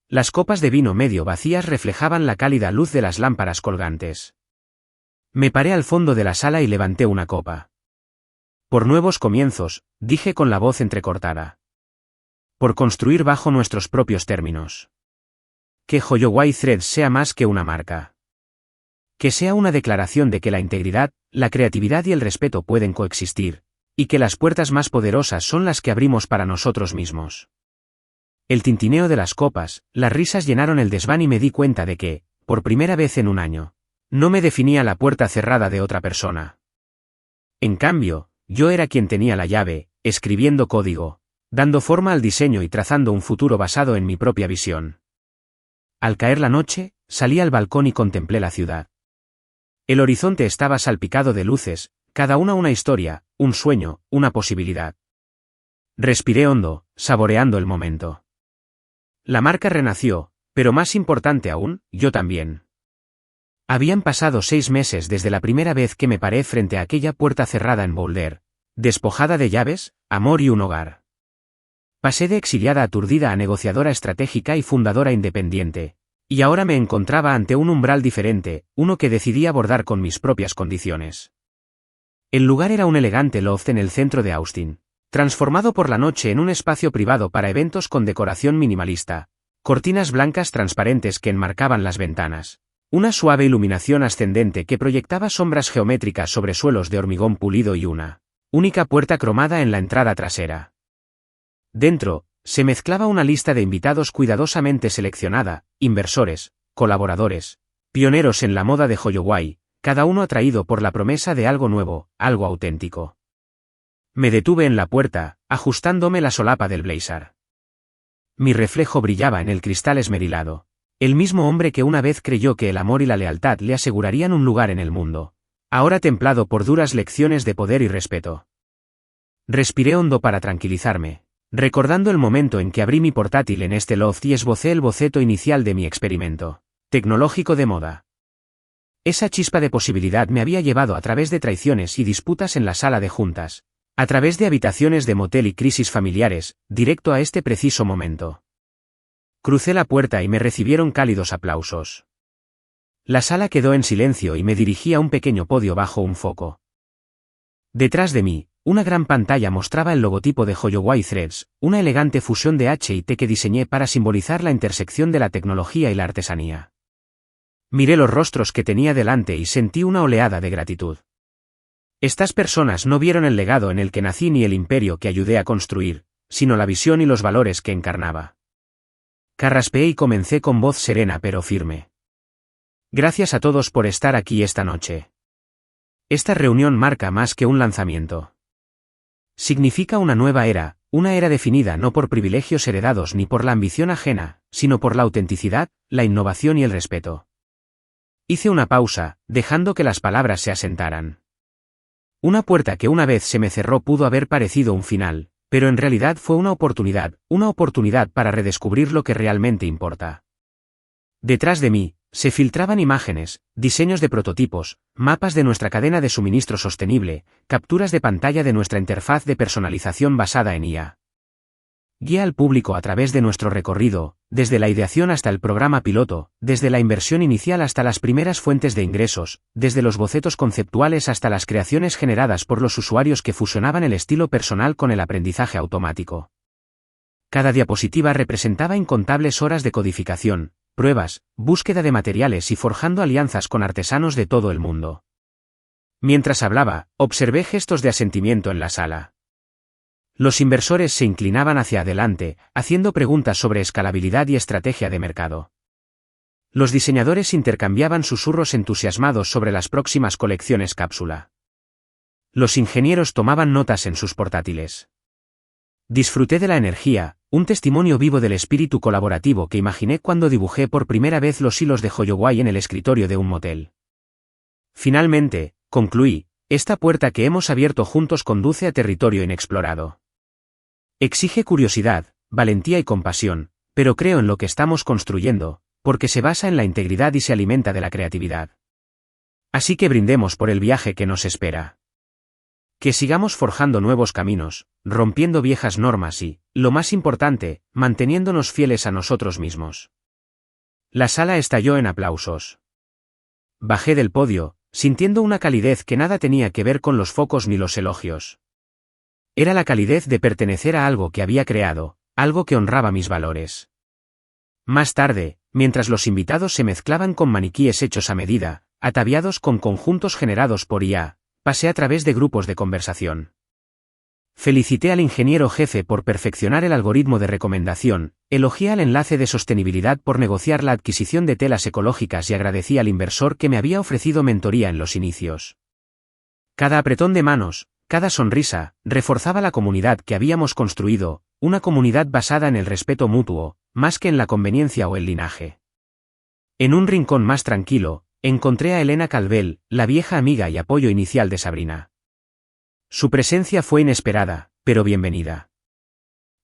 Las copas de vino medio vacías reflejaban la cálida luz de las lámparas colgantes. Me paré al fondo de la sala y levanté una copa. Por nuevos comienzos, dije con la voz entrecortada. Por construir bajo nuestros propios términos. Que Holloway Threads sea más que una marca. Que sea una declaración de que la integridad, la creatividad y el respeto pueden coexistir, y que las puertas más poderosas son las que abrimos para nosotros mismos. El tintineo de las copas, las risas llenaron el desván y me di cuenta de que, por primera vez en un año, no me definía la puerta cerrada de otra persona. En cambio, yo era quien tenía la llave, escribiendo código, dando forma al diseño y trazando un futuro basado en mi propia visión. Al caer la noche, salí al balcón y contemplé la ciudad. El horizonte estaba salpicado de luces, cada una historia, un sueño, una posibilidad. Respiré hondo, saboreando el momento. La marca renació, pero más importante aún, yo también. Habían pasado 6 meses desde la primera vez que me paré frente a aquella puerta cerrada en Boulder, despojada de llaves, amor y un hogar. Pasé de exiliada aturdida a negociadora estratégica y fundadora independiente, y ahora me encontraba ante un umbral diferente, uno que decidí abordar con mis propias condiciones. El lugar era un elegante loft en el centro de Austin, transformado por la noche en un espacio privado para eventos con decoración minimalista, cortinas blancas transparentes que enmarcaban las ventanas, una suave iluminación ascendente que proyectaba sombras geométricas sobre suelos de hormigón pulido y una única puerta cromada en la entrada trasera. Dentro, se mezclaba una lista de invitados cuidadosamente seleccionada, inversores, colaboradores, pioneros en la moda de Holloway, cada uno atraído por la promesa de algo nuevo, algo auténtico. Me detuve en la puerta, ajustándome la solapa del blazer. Mi reflejo brillaba en el cristal esmerilado. El mismo hombre que una vez creyó que el amor y la lealtad le asegurarían un lugar en el mundo, ahora templado por duras lecciones de poder y respeto. Respiré hondo para tranquilizarme, recordando el momento en que abrí mi portátil en este loft y esbocé el boceto inicial de mi experimento tecnológico de moda. Esa chispa de posibilidad me había llevado a través de traiciones y disputas en la sala de juntas, a través de habitaciones de motel y crisis familiares, directo a este preciso momento. Crucé la puerta y me recibieron cálidos aplausos. La sala quedó en silencio y me dirigí a un pequeño podio bajo un foco. Detrás de mí, una gran pantalla mostraba el logotipo de Holloway Threads, una elegante fusión de H y T que diseñé para simbolizar la intersección de la tecnología y la artesanía. Miré los rostros que tenía delante y sentí una oleada de gratitud. Estas personas no vieron el legado en el que nací ni el imperio que ayudé a construir, sino la visión y los valores que encarnaba. Carraspeé y comencé con voz serena pero firme. Gracias a todos por estar aquí esta noche. Esta reunión marca más que un lanzamiento. Significa una nueva era, una era definida no por privilegios heredados ni por la ambición ajena, sino por la autenticidad, la innovación y el respeto. Hice una pausa, dejando que las palabras se asentaran. Una puerta que una vez se me cerró pudo haber parecido un final, pero en realidad fue una oportunidad para redescubrir lo que realmente importa. Detrás de mí, se filtraban imágenes, diseños de prototipos, mapas de nuestra cadena de suministro sostenible, capturas de pantalla de nuestra interfaz de personalización basada en IA. Guía al público a través de nuestro recorrido, desde la ideación hasta el programa piloto, desde la inversión inicial hasta las primeras fuentes de ingresos, desde los bocetos conceptuales hasta las creaciones generadas por los usuarios que fusionaban el estilo personal con el aprendizaje automático. Cada diapositiva representaba incontables horas de codificación, pruebas, búsqueda de materiales y forjando alianzas con artesanos de todo el mundo. Mientras hablaba, observé gestos de asentimiento en la sala. Los inversores se inclinaban hacia adelante, haciendo preguntas sobre escalabilidad y estrategia de mercado. Los diseñadores intercambiaban susurros entusiasmados sobre las próximas colecciones cápsula. Los ingenieros tomaban notas en sus portátiles. Disfruté de la energía, un testimonio vivo del espíritu colaborativo que imaginé cuando dibujé por primera vez los hilos de Holloway en el escritorio de un motel. Finalmente, concluí, esta puerta que hemos abierto juntos conduce a territorio inexplorado. Exige curiosidad, valentía y compasión, pero creo en lo que estamos construyendo, porque se basa en la integridad y se alimenta de la creatividad. Así que brindemos por el viaje que nos espera. Que sigamos forjando nuevos caminos, rompiendo viejas normas y, lo más importante, manteniéndonos fieles a nosotros mismos. La sala estalló en aplausos. Bajé del podio, sintiendo una calidez que nada tenía que ver con los focos ni los elogios. Era la calidez de pertenecer a algo que había creado, algo que honraba mis valores. Más tarde, mientras los invitados se mezclaban con maniquíes hechos a medida, ataviados con conjuntos generados por IA, pasé a través de grupos de conversación. Felicité al ingeniero jefe por perfeccionar el algoritmo de recomendación, elogié al enlace de sostenibilidad por negociar la adquisición de telas ecológicas y agradecí al inversor que me había ofrecido mentoría en los inicios. Cada apretón de manos, cada sonrisa, reforzaba la comunidad que habíamos construido, una comunidad basada en el respeto mutuo, más que en la conveniencia o el linaje. En un rincón más tranquilo, encontré a Elena Calvel, la vieja amiga y apoyo inicial de Sabrina. Su presencia fue inesperada, pero bienvenida.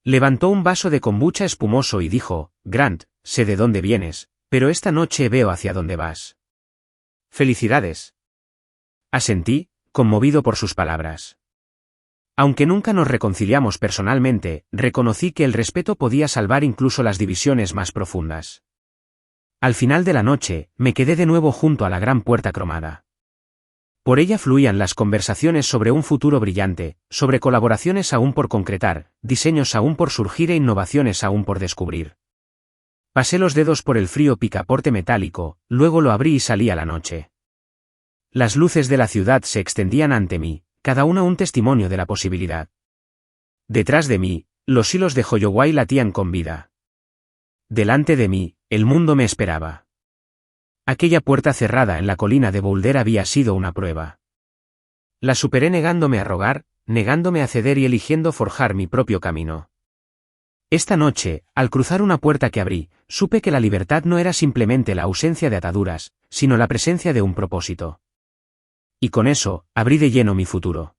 Levantó un vaso de kombucha espumoso y dijo, Grant, sé de dónde vienes, pero esta noche veo hacia dónde vas. Felicidades. Asentí, conmovido por sus palabras. Aunque nunca nos reconciliamos personalmente, reconocí que el respeto podía salvar incluso las divisiones más profundas. Al final de la noche, me quedé de nuevo junto a la gran puerta cromada. Por ella fluían las conversaciones sobre un futuro brillante, sobre colaboraciones aún por concretar, diseños aún por surgir e innovaciones aún por descubrir. Pasé los dedos por el frío picaporte metálico, luego lo abrí y salí a la noche. Las luces de la ciudad se extendían ante mí, cada una un testimonio de la posibilidad. Detrás de mí, los hilos de Holloway latían con vida. Delante de mí, el mundo me esperaba. Aquella puerta cerrada en la colina de Boulder había sido una prueba. La superé negándome a rogar, negándome a ceder y eligiendo forjar mi propio camino. Esta noche, al cruzar una puerta que abrí, supe que la libertad no era simplemente la ausencia de ataduras, sino la presencia de un propósito. Y con eso, abrí de lleno mi futuro.